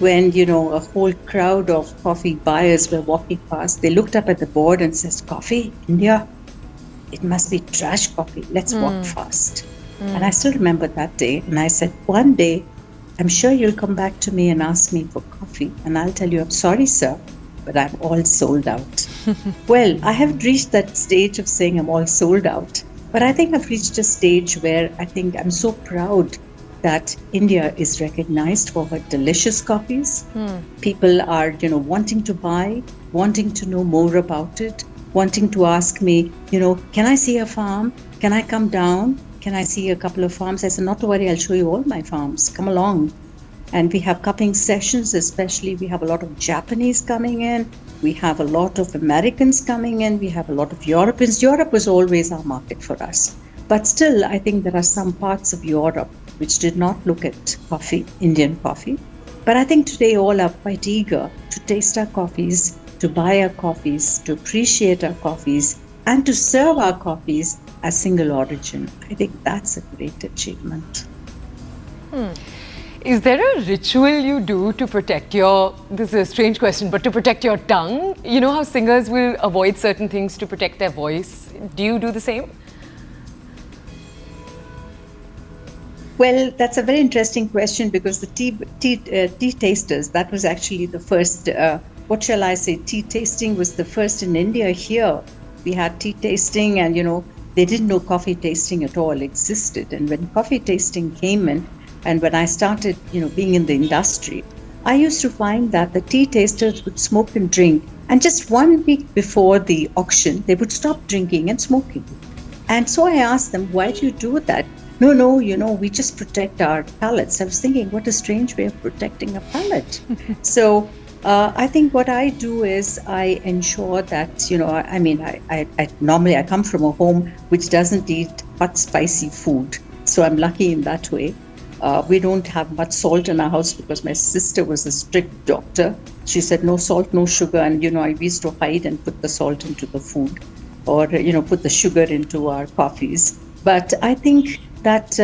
When, a whole crowd of coffee buyers were walking past, they looked up at the board and said, coffee, India? It must be trash coffee. Let's walk fast. And I still remember that day. And I said, one day, I'm sure you'll come back to me and ask me for coffee. And I'll tell you, I'm sorry, sir, but I'm all sold out. Well, I haven't reached that stage of saying I'm all sold out. But I think I've reached a stage where I think I'm so proud that India is recognized for her delicious coffees. People are, wanting to buy, wanting to know more about it, wanting to ask me, can I see a farm? Can I come down? Can I see a couple of farms? I said, not to worry, I'll show you all my farms. Come along. And we have cupping sessions, especially we have a lot of Japanese coming in. We have a lot of Americans coming in. We have a lot of Europeans. Europe was always our market for us. But still, I think there are some parts of Europe which did not look at coffee, Indian coffee. But I think today all are quite eager to taste our coffees, to buy our coffees, to appreciate our coffees, and to serve our coffees as single origin. I think that's a great achievement. Is there a ritual you do to protect this is a strange question, but to protect your tongue? You know how singers will avoid certain things to protect their voice? Do you do the same? Well, that's a very interesting question because the tea tasters, that was actually the first, tea tasting was the first in India here. We had tea tasting and, they didn't know coffee tasting at all existed. And when coffee tasting came in, and when I started, being in the industry, I used to find that the tea tasters would smoke and drink. And just 1 week before the auction, they would stop drinking and smoking. And so I asked them, why do you do that? No, we just protect our palates. I was thinking, what a strange way of protecting a palate. So I think what I do is I ensure that, I normally come from a home which doesn't eat hot, spicy food. So I'm lucky in that way. We don't have much salt in our house because my sister was a strict doctor. She said, no salt, no sugar. And, I used to hide and put the salt into the food or, put the sugar into our coffees. But I think that,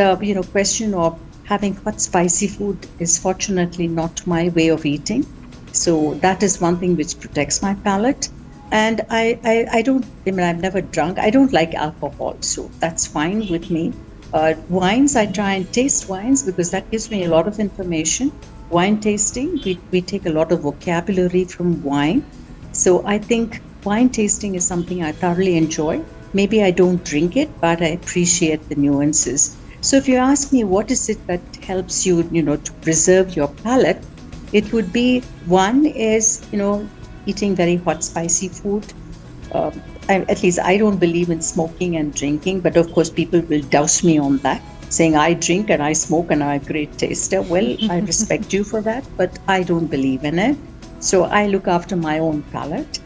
question of having hot, spicy food is fortunately not my way of eating. So that is one thing which protects my palate. And I've never drunk. I don't like alcohol, so that's fine with me. Wines, I try and taste wines because that gives me a lot of information. Wine tasting, we take a lot of vocabulary from wine. So I think wine tasting is something I thoroughly enjoy. Maybe I don't drink it, but I appreciate the nuances. So if you ask me what is it that helps you, to preserve your palate, it would be, one is, eating very hot, spicy food. At least I don't believe in smoking and drinking, but of course people will douse me on that, saying I drink and I smoke and I'm a great taster. Well, I respect you for that, but I don't believe in it. So I look after my own palate.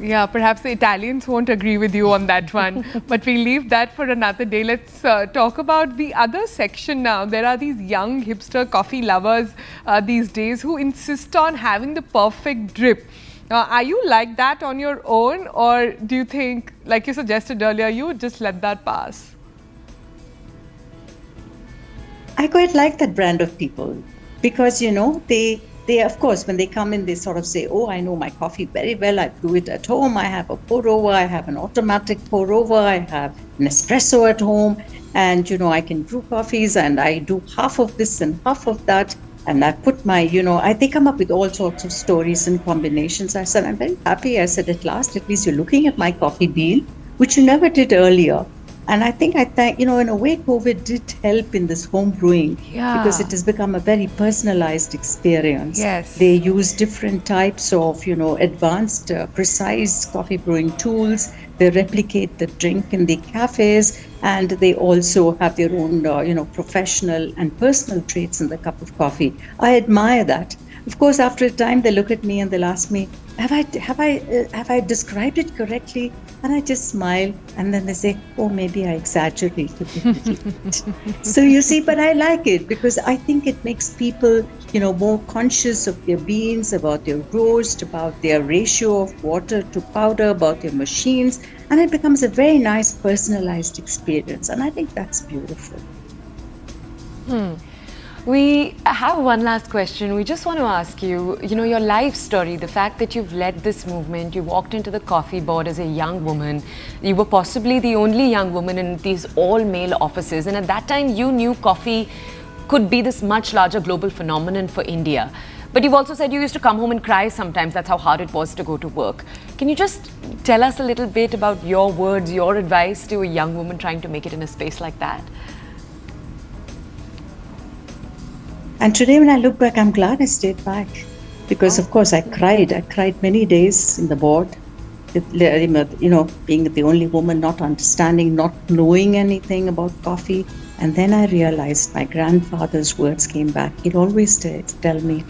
Yeah, perhaps the Italians won't agree with you on that one, but we'll leave that for another day. Let's talk about the other section now. There are these young hipster coffee lovers these days who insist on having the perfect drip. Are you like that on your own, or do you think, like you suggested earlier, you would just let that pass? I quite like that brand of people because, they, of course, when they come in, they sort of say, oh, I know my coffee very well. I brew it at home. I have a pour over. I have an automatic pour over. I have an espresso at home. And, I can brew coffees and I do half of this and half of that. And I put my, they come up with all sorts of stories and combinations. I said, I'm very happy. I said, at least you're looking at my coffee bean, which you never did earlier. And I think, in a way, COVID did help in this home brewing because it has become a very personalized experience. Yes. They use different types of, advanced, precise coffee brewing tools. They replicate the drink in the cafes, and they also have their own, professional and personal traits in the cup of coffee. I admire that. Of course, after a time, they look at me and they'll ask me, have I described it correctly? And I just smile, and then they say, oh, maybe I exaggerated a little bit. So you see, but I like it because I think it makes people, more conscious of their beans, about their roast, about their ratio of water to powder, about their machines, and it becomes a very nice personalized experience. And I think that's beautiful. We have one last question. We just want to ask you, your life story, the fact that you've led this movement, you walked into the coffee board as a young woman, you were possibly the only young woman in these all-male offices, and at that time you knew coffee could be this much larger global phenomenon for India. But you've also said you used to come home and cry sometimes. That's how hard it was to go to work. Can you just tell us a little bit about your words, your advice to a young woman trying to make it in a space like that? And today when I look back, I'm glad I stayed back because, of course, I cried. I cried many days in the board, being the only woman, not understanding, not knowing anything about coffee. And then I realized my grandfather's words came back. He'd always tell me,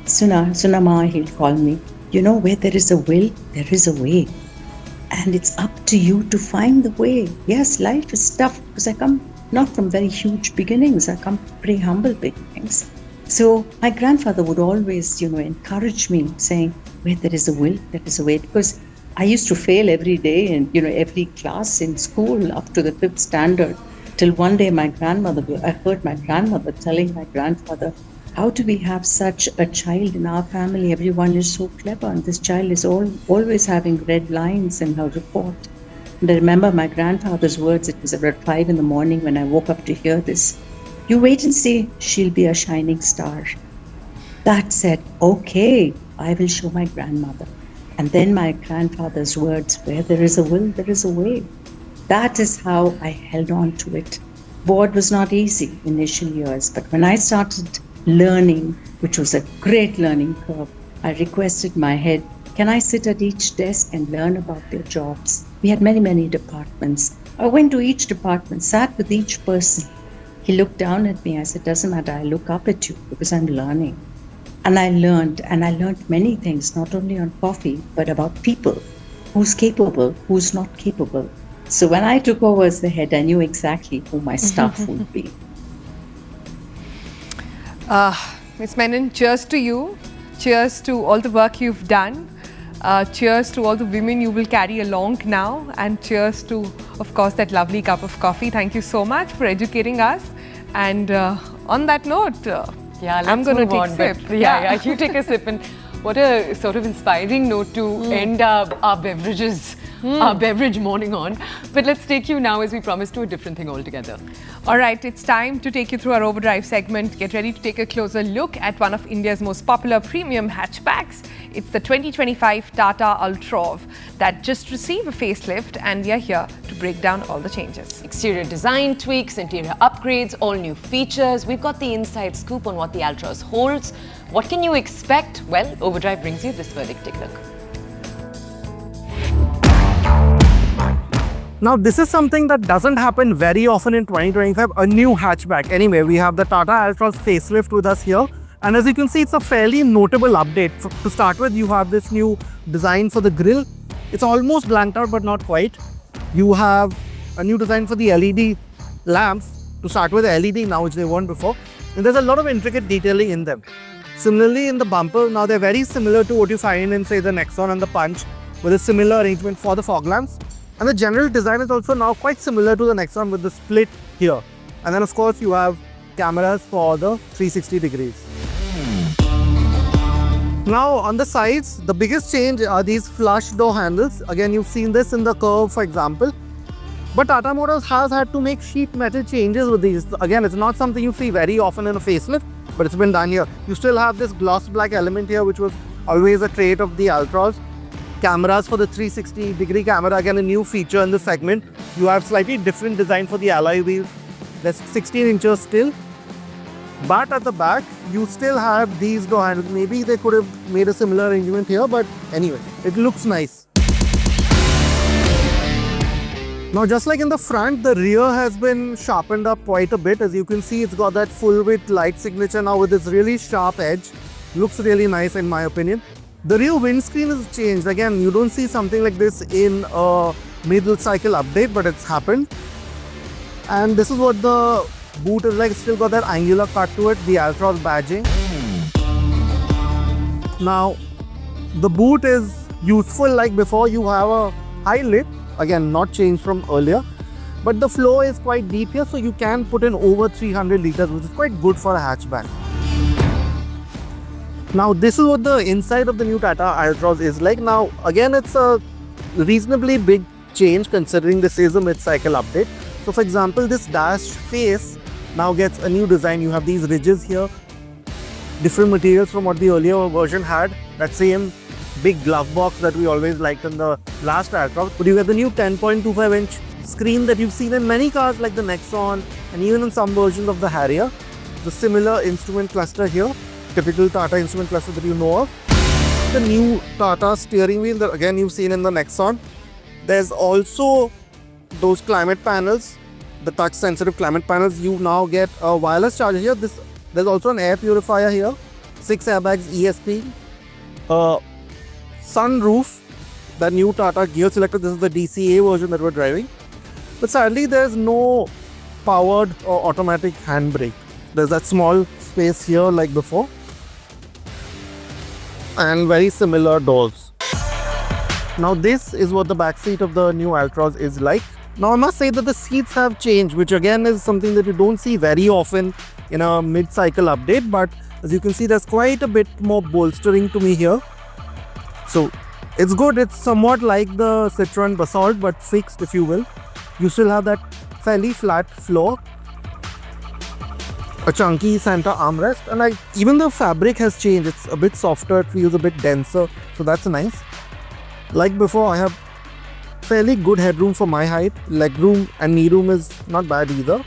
Sunama, he'll call me, where there is a will, there is a way. And it's up to you to find the way. Yes, life is tough because I come not from very huge beginnings. I come from pretty humble beginnings. So my grandfather would always, encourage me, saying, where there is a will, there is a way. Because I used to fail every day in, every class in school up to the 5th standard. Till one day I heard my grandmother telling my grandfather, how do we have such a child in our family? Everyone is so clever, and this child is always having red lines in her report. And I remember my grandfather's words. It was about 5 in the morning when I woke up to hear this. You wait and see, she'll be a shining star. That said, okay, I will show my grandmother. And then my grandfather's words, where there is a will, there is a way. That is how I held on to it. Board was not easy initial years, but when I started learning, which was a great learning curve, I requested my head, can I sit at each desk and learn about their jobs? We had many, many departments. I went to each department, sat with each person. He looked down at me. I said, doesn't matter, I look up at you because I'm learning. And I learned many things, not only on coffee, but about people, who's capable, who's not capable. So when I took over as the head, I knew exactly who my staff would be. Ms. Menon, cheers to you. Cheers to all the work you've done. Cheers to all the women you will carry along now. And cheers to, of course, that lovely cup of coffee. Thank you so much for educating us. And on that note, I'm going to take a sip. You take a sip. And what a sort of inspiring note to end our beverages our beverage morning on. But let's take you now, as we promised, to a different thing altogether. All right, it's time to take you through our Overdrive segment. Get ready to take a closer look at one of India's most popular premium hatchbacks. It's the 2025 Tata Altroz that just received a facelift, and we are here to break down all the changes. Exterior design tweaks, interior upgrades, all new features. We've got the inside scoop on what the Altroz holds. What can you expect? Well, Overdrive brings you this verdict. Take a look. Now, this is something that doesn't happen very often in 2025, a new hatchback. Anyway, we have the Tata Altroz facelift with us here. And as you can see, it's a fairly notable update. To start with, you have this new design for the grille. It's almost blanked out, but not quite. You have a new design for the LED lamps. To start with, LED now, which they weren't before. And there's a lot of intricate detailing in them. Similarly, in the bumper, now they're very similar to what you find in, say, the Nexon and the Punch, with a similar arrangement for the fog lamps. And the general design is also now quite similar to the Nexon with the split here. And then of course you have cameras for the 360 degrees. Now on the sides, the biggest change are these flush door handles. Again, you've seen this in the Curve, for example. But Tata Motors has had to make sheet metal changes with these. Again, it's not something you see very often in a facelift, but it's been done here. You still have this gloss black element here, which was always a trait of the Altroz. Cameras for the 360 degree camera, again a new feature in the segment. You have slightly different design for the alloy wheels. There's 16 inches still, but at the back you still have these door handles. Maybe they could have made a similar arrangement here, but anyway, it looks nice. Now, just like in the front, the rear has been sharpened up quite a bit. As you can see, it's got that full width light signature now with this really sharp edge. Looks really nice in my opinion. The rear windscreen is changed. Again, you don't see something like this in a middle cycle update, but it's happened. And this is what the boot is like. It's still got that angular cut to it, the Altroz badging. Now, the boot is useful like before. You have a high lid, again not changed from earlier, but the flow is quite deep here, so you can put in over 300 liters, which is quite good for a hatchback. Now, this is what the inside of the new Tata Altroz is like. Now, again, it's a reasonably big change considering this is a mid-cycle update. So, for example, this dash face now gets a new design. You have these ridges here, different materials from what the earlier version had. That same big glove box that we always liked in the last Altroz. But you get the new 10.25-inch screen that you've seen in many cars like the Nexon and even in some versions of the Harrier. The similar instrument cluster here. Typical Tata instrument cluster that you know of. The new Tata steering wheel that again you've seen in the Nexon. There's also those climate panels, the touch sensitive climate panels. You now get a wireless charger here. There's also an air purifier here, 6 airbags, ESP, sunroof, the new Tata gear selector. This is the DCA version that we're driving. But sadly there's no powered or automatic handbrake. There's that small space here like before. And very similar doors. Now this is what the back seat of the new Altroz is like. Now I must say that the seats have changed, which again is something that you don't see very often in a mid-cycle update, but as you can see there's quite a bit more bolstering to me here. So it's good. It's somewhat like the Citroen Basalt, but fixed if you will. You still have that fairly flat floor, a chunky center armrest, and even the fabric has changed. It's a bit softer, it feels a bit denser, so that's nice. Like before, I have fairly good headroom for my height. Legroom and knee room is not bad either.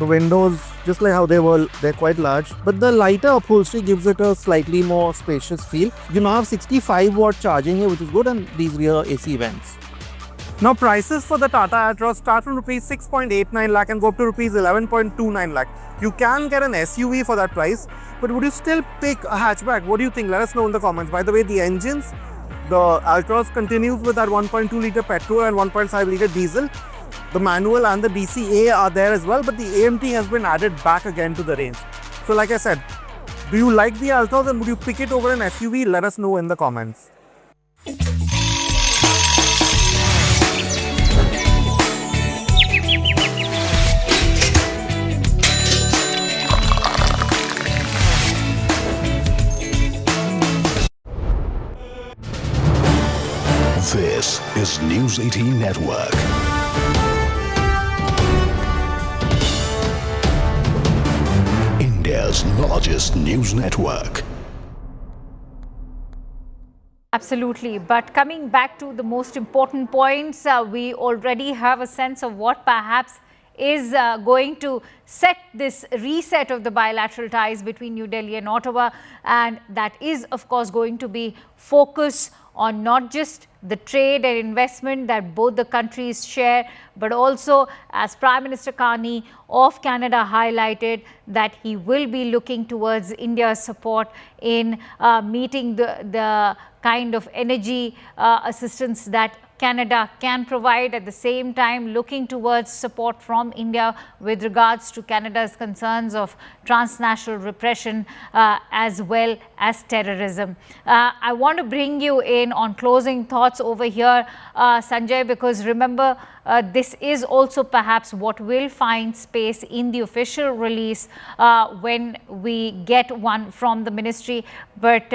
The windows, just like how they were, they're quite large, but the lighter upholstery gives it a slightly more spacious feel. You now have 65-watt charging here, which is good, and these rear AC vents. Now, prices for the Tata Altroz start from rupees 6.89 lakh and go up to rupees 11.29 lakh. You can get an SUV for that price, but would you still pick a hatchback? What do you think? Let us know in the comments. By the way, the engines, the Altroz continues with that 1.2 litre petrol and 1.5 litre diesel. The manual and the DCA are there as well, but the AMT has been added back again to the range. So like I said, do you like the Altroz and would you pick it over an SUV? Let us know in the comments. This is is News 18 Network. India's largest news network. Absolutely. But coming back to the most important points, we already have a sense of what perhaps is going to set this reset of the bilateral ties between New Delhi and Ottawa. And that is, of course, going to be focus on not just the trade and investment that both the countries share, but also, as Prime Minister Carney of Canada highlighted, that he will be looking towards India's support in meeting the kind of energy assistance that Canada can provide, at the same time looking towards support from India with regards to Canada's concerns of transnational repression as well as terrorism. I want to bring you in on closing thoughts over here, Sanjay, because remember, this is also perhaps what will find space in the official release when we get one from the ministry. But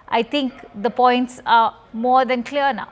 I think the points are more than clear now.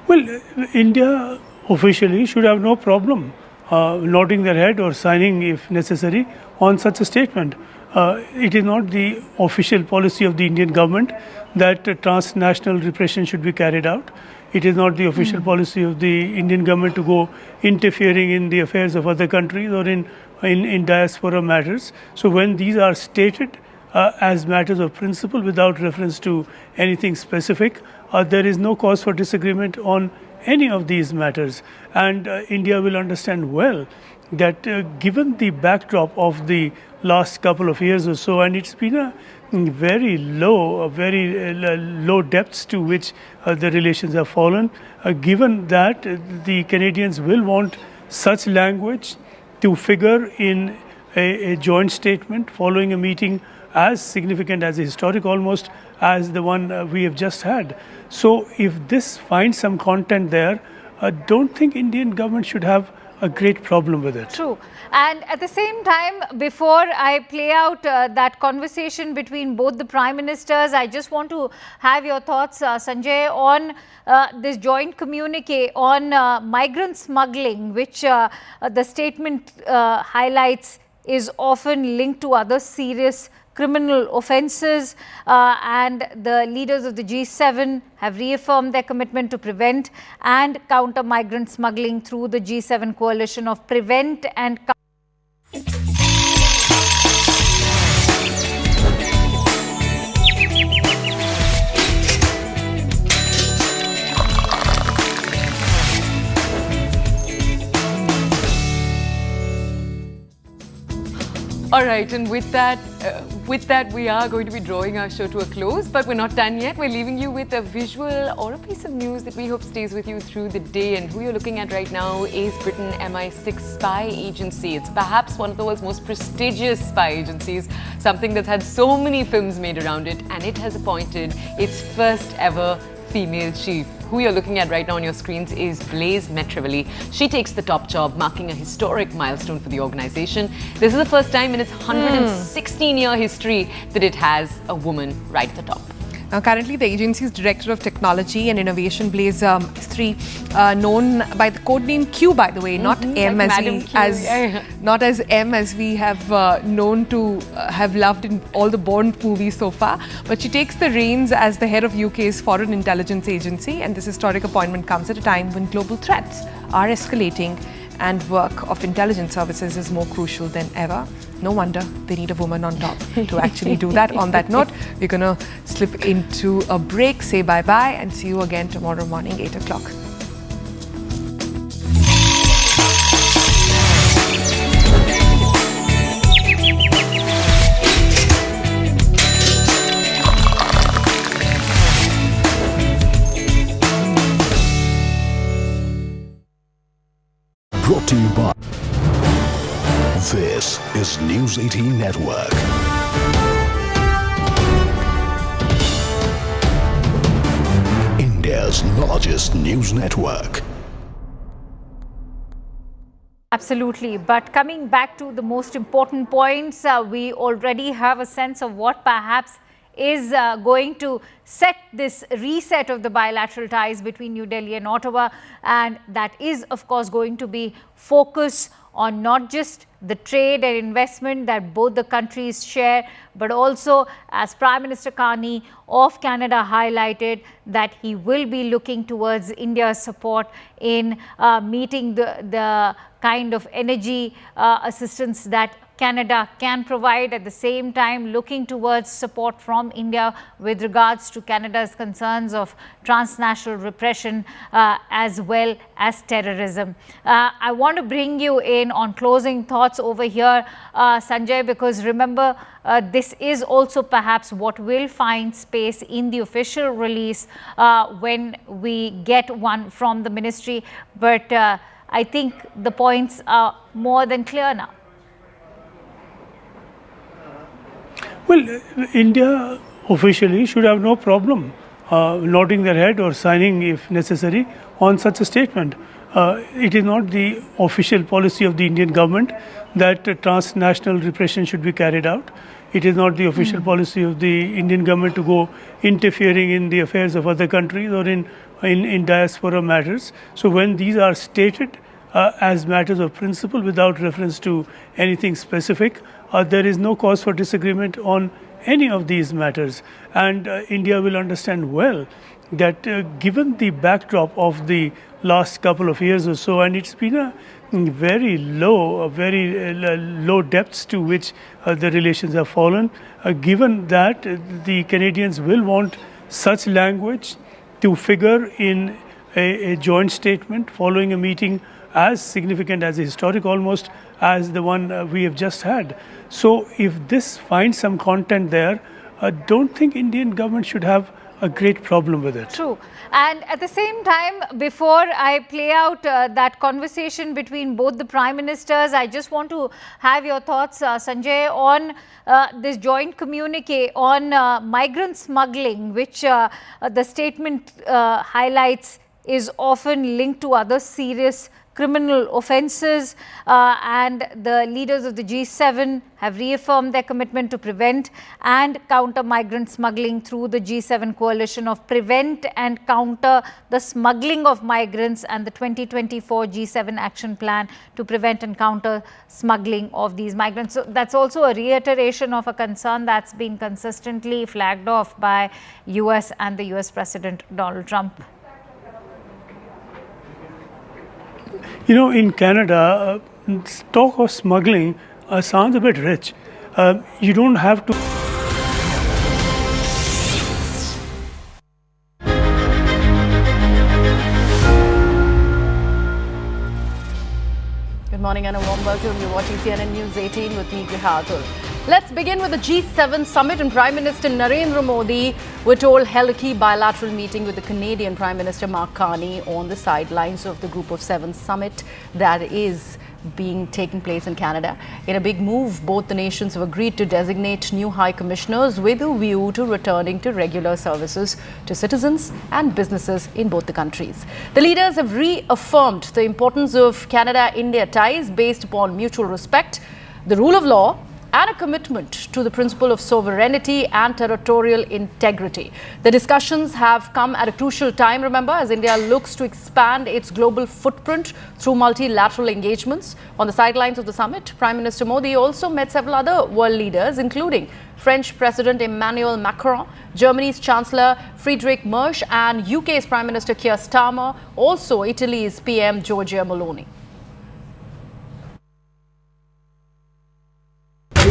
Well, India officially should have no problem nodding their head or signing, if necessary, on such a statement. It is not the official policy of the Indian government that transnational repression should be carried out. It is not the official policy of the Indian government to go interfering in the affairs of other countries or in diaspora matters. So when these are stated as matters of principle without reference to anything specific, there is no cause for disagreement on any of these matters. And India will understand well that given the backdrop of the last couple of years or so, and it's been a very low depths to which the relations have fallen, given that the Canadians will want such language to figure in a joint statement following a meeting as significant, as historic almost, as the one we have just had. So if this finds some content there, I don't think Indian government should have a great problem with it. True. And at the same time, before I play out that conversation between both the Prime Ministers, I just want to have your thoughts, Sanjay, on this joint communique on migrant smuggling, which the statement highlights is often linked to other serious criminal offences, and the leaders of the G7 have reaffirmed their commitment to prevent and counter migrant smuggling through the G7 coalition of Prevent and All right, and with that, we are going to be drawing our show to a close, but we're not done yet. We're leaving you with a visual or a piece of news that we hope stays with you through the day. And who you're looking at right now is Britain MI6 spy agency. It's perhaps one of the world's most prestigious spy agencies, something that's had so many films made around it, and it has appointed its first ever female chief. Who you're looking at right now on your screens is Blaise Metrevelli. She takes the top job, marking a historic milestone for the organization. This is the first time in its 116-year history that it has a woman right at the top. Now, currently, the agency's Director of Technology and Innovation, Blaise Metrevelli, known by the code name Q, by the way, not M like not as M as we have known to have loved in all the Bond movies so far. But she takes the reins as the head of UK's Foreign Intelligence Agency, and this historic appointment comes at a time when global threats are escalating and work of intelligence services is more crucial than ever. No wonder they need a woman on top to actually do that. On that note, we're going to slip into a break, say bye-bye, and see you again tomorrow morning, 8 o'clock. Brought to you by... This is News 18 Network. India's largest news network. Absolutely. But coming back to the most important points, we already have a sense of what perhaps is going to set this reset of the bilateral ties between New Delhi and Ottawa, and that is of course going to be focus on not just the trade and investment that both the countries share, but also, as Prime Minister Carney of Canada highlighted, that he will be looking towards India's support in meeting the kind of energy assistance that Canada can provide, at the same time looking towards support from India with regards to Canada's concerns of transnational repression as well as terrorism. I want to bring you in on closing thoughts over here, Sanjay, because remember, this is also perhaps what will find space in the official release when we get one from the ministry. But I think the points are more than clear now. Well, India officially should have no problem nodding their head or signing, if necessary, on such a statement. It is not the official policy of the Indian government that transnational repression should be carried out. It is not the official policy of the Indian government to go interfering in the affairs of other countries or in diaspora matters. So when these are stated as matters of principle without reference to anything specific, there is no cause for disagreement on any of these matters. And India will understand well that given the backdrop of the last couple of years or so, and it's been a very low depths to which the relations have fallen, given that the Canadians will want such language to figure in a joint statement following a meeting as significant, as historic almost, as the one we have just had. So if this finds some content there, I don't think Indian government should have a great problem with it. True. And at the same time, before I play out that conversation between both the Prime Ministers, I just want to have your thoughts, Sanjay, on this joint communique on migrant smuggling, which the statement highlights is often linked to other serious criminal offences, and the leaders of the G7 have reaffirmed their commitment to prevent and counter migrant smuggling through the G7 coalition of Prevent and Counter the Smuggling of Migrants and the 2024 G7 Action Plan to prevent and counter smuggling of these migrants. So that's also a reiteration of a concern that's been consistently flagged off by US and the US President Donald Trump. You know, in Canada, talk of smuggling sounds a bit rich. You don't have to. Good morning and a warm welcome. You're watching CNN News 18 with me, Bilateral. Let's begin with the G7 summit, and Prime Minister Narendra Modi, we're told, held a key bilateral meeting with the Canadian Prime Minister Mark Carney on the sidelines of the Group of Seven summit that is taking place in Canada. In a big move, both the nations have agreed to designate new high commissioners with a view to returning to regular services to citizens and businesses in both the countries. The leaders have reaffirmed the importance of Canada-India ties based upon mutual respect, the rule of law, and a commitment to the principle of sovereignty and territorial integrity. The discussions have come at a crucial time, remember, as India looks to expand its global footprint through multilateral engagements. On the sidelines of the summit, Prime Minister Modi also met several other world leaders, including French President Emmanuel Macron, Germany's Chancellor Friedrich Merz, and UK's Prime Minister Keir Starmer, also Italy's PM Giorgia Meloni.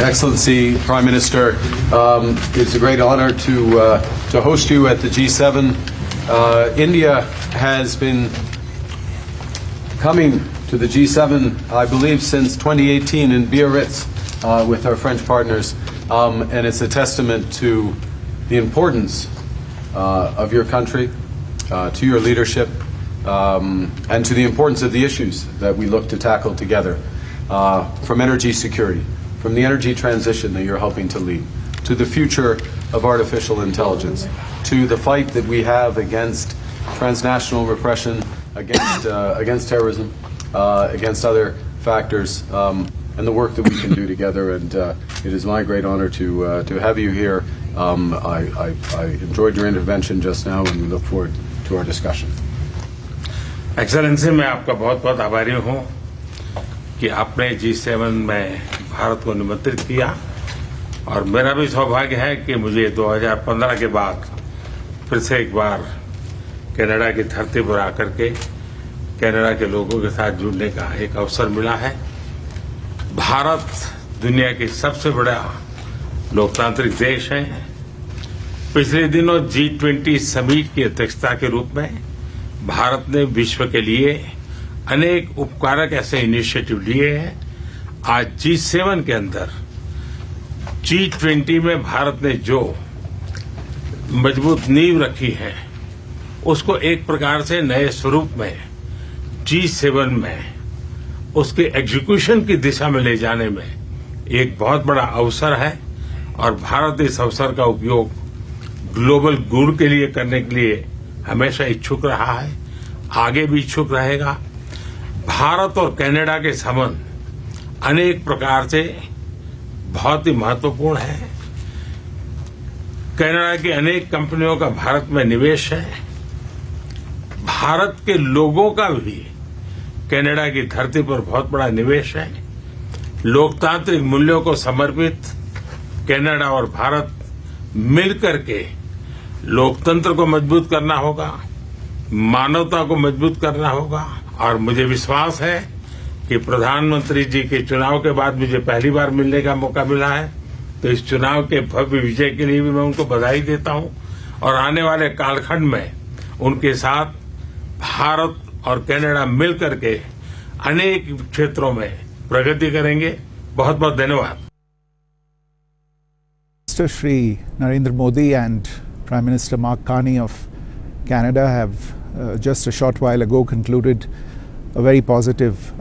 Excellency, Prime Minister, it's a great honor to host you at the G7. India has been coming to the G7, I believe, since 2018 in Biarritz with our French partners, and it's a testament to the importance of your country, to your leadership, and to the importance of the issues that we look to tackle together, from energy security, from the energy transition that you're helping to lead, to the future of artificial intelligence, to the fight that we have against transnational repression, against terrorism, against other factors. and the work that we can do together. And it is my great honor to have you here. I enjoyed your intervention just now, and we look forward to our discussion. Excellency, मैं आपका बहुत बहुत आभारी हूँ कि आपने G7 में भारत को निमंत्रित किया, और मेरा भी सौभाग्य है कि मुझे 2015 के बाद फिर से एक बार कनाडा की धरती पर आकर के कनाडा के लोगों के साथ जुड़ने का एक अवसर मिला है। भारत दुनिया की सबसे बड़ा लोकतांत्रिक देश है। पिछले दिनों G20 समिट की अध्यक्षता के रूप में भारत ने विश्व के लिए अनेक उपकारक ऐसे इनिशिएटिव लिए हैं। आज G7 के अंदर G20 में भारत ने जो मजबूत नींव रखी है, उसको एक प्रकार से नए स्वरूप में G7 में उसके एग्जीक्यूशन की दिशा में ले जाने में एक बहुत बड़ा अवसर है, और भारत इस अवसर का उपयोग ग्लोबल गुड के लिए करने के लिए हमेशा इच्छुक रहा है, आगे भी इच्छुक रहेगा। भारत और कनाडा के संबंध अनेक प्रकार से बहुत ही महत्वपूर्ण है। कनाडा की अनेक कंपनियों का भारत में निवेश है। भारत के लोगों का भी कनाडा की धरती पर बहुत बड़ा निवेश है। लोकतांत्रिक मूल्यों को समर्पित कनाडा और भारत मिलकर के लोकतंत्र को मजबूत करना होगा, मानवता को मजबूत करना होगा। और मुझे विश्वास है कि प्रधानमंत्री जी के चुनाव के बाद मुझे पहली बार मिलने का मौका मिला है, तो इस चुनाव के भव्य विजय के लिए भी मैं उनको बधाई देता हूं, और आने वाले कालखंड में उनके साथ भारत और कनाडा मिलकर के अनेक क्षेत्रों में प्रगति करेंगे। बहुत बहुत धन्यवाद। Mr. Shri Narendra Modi and Prime Minister Mark Carney of Canada have just a short while ago concluded a very positive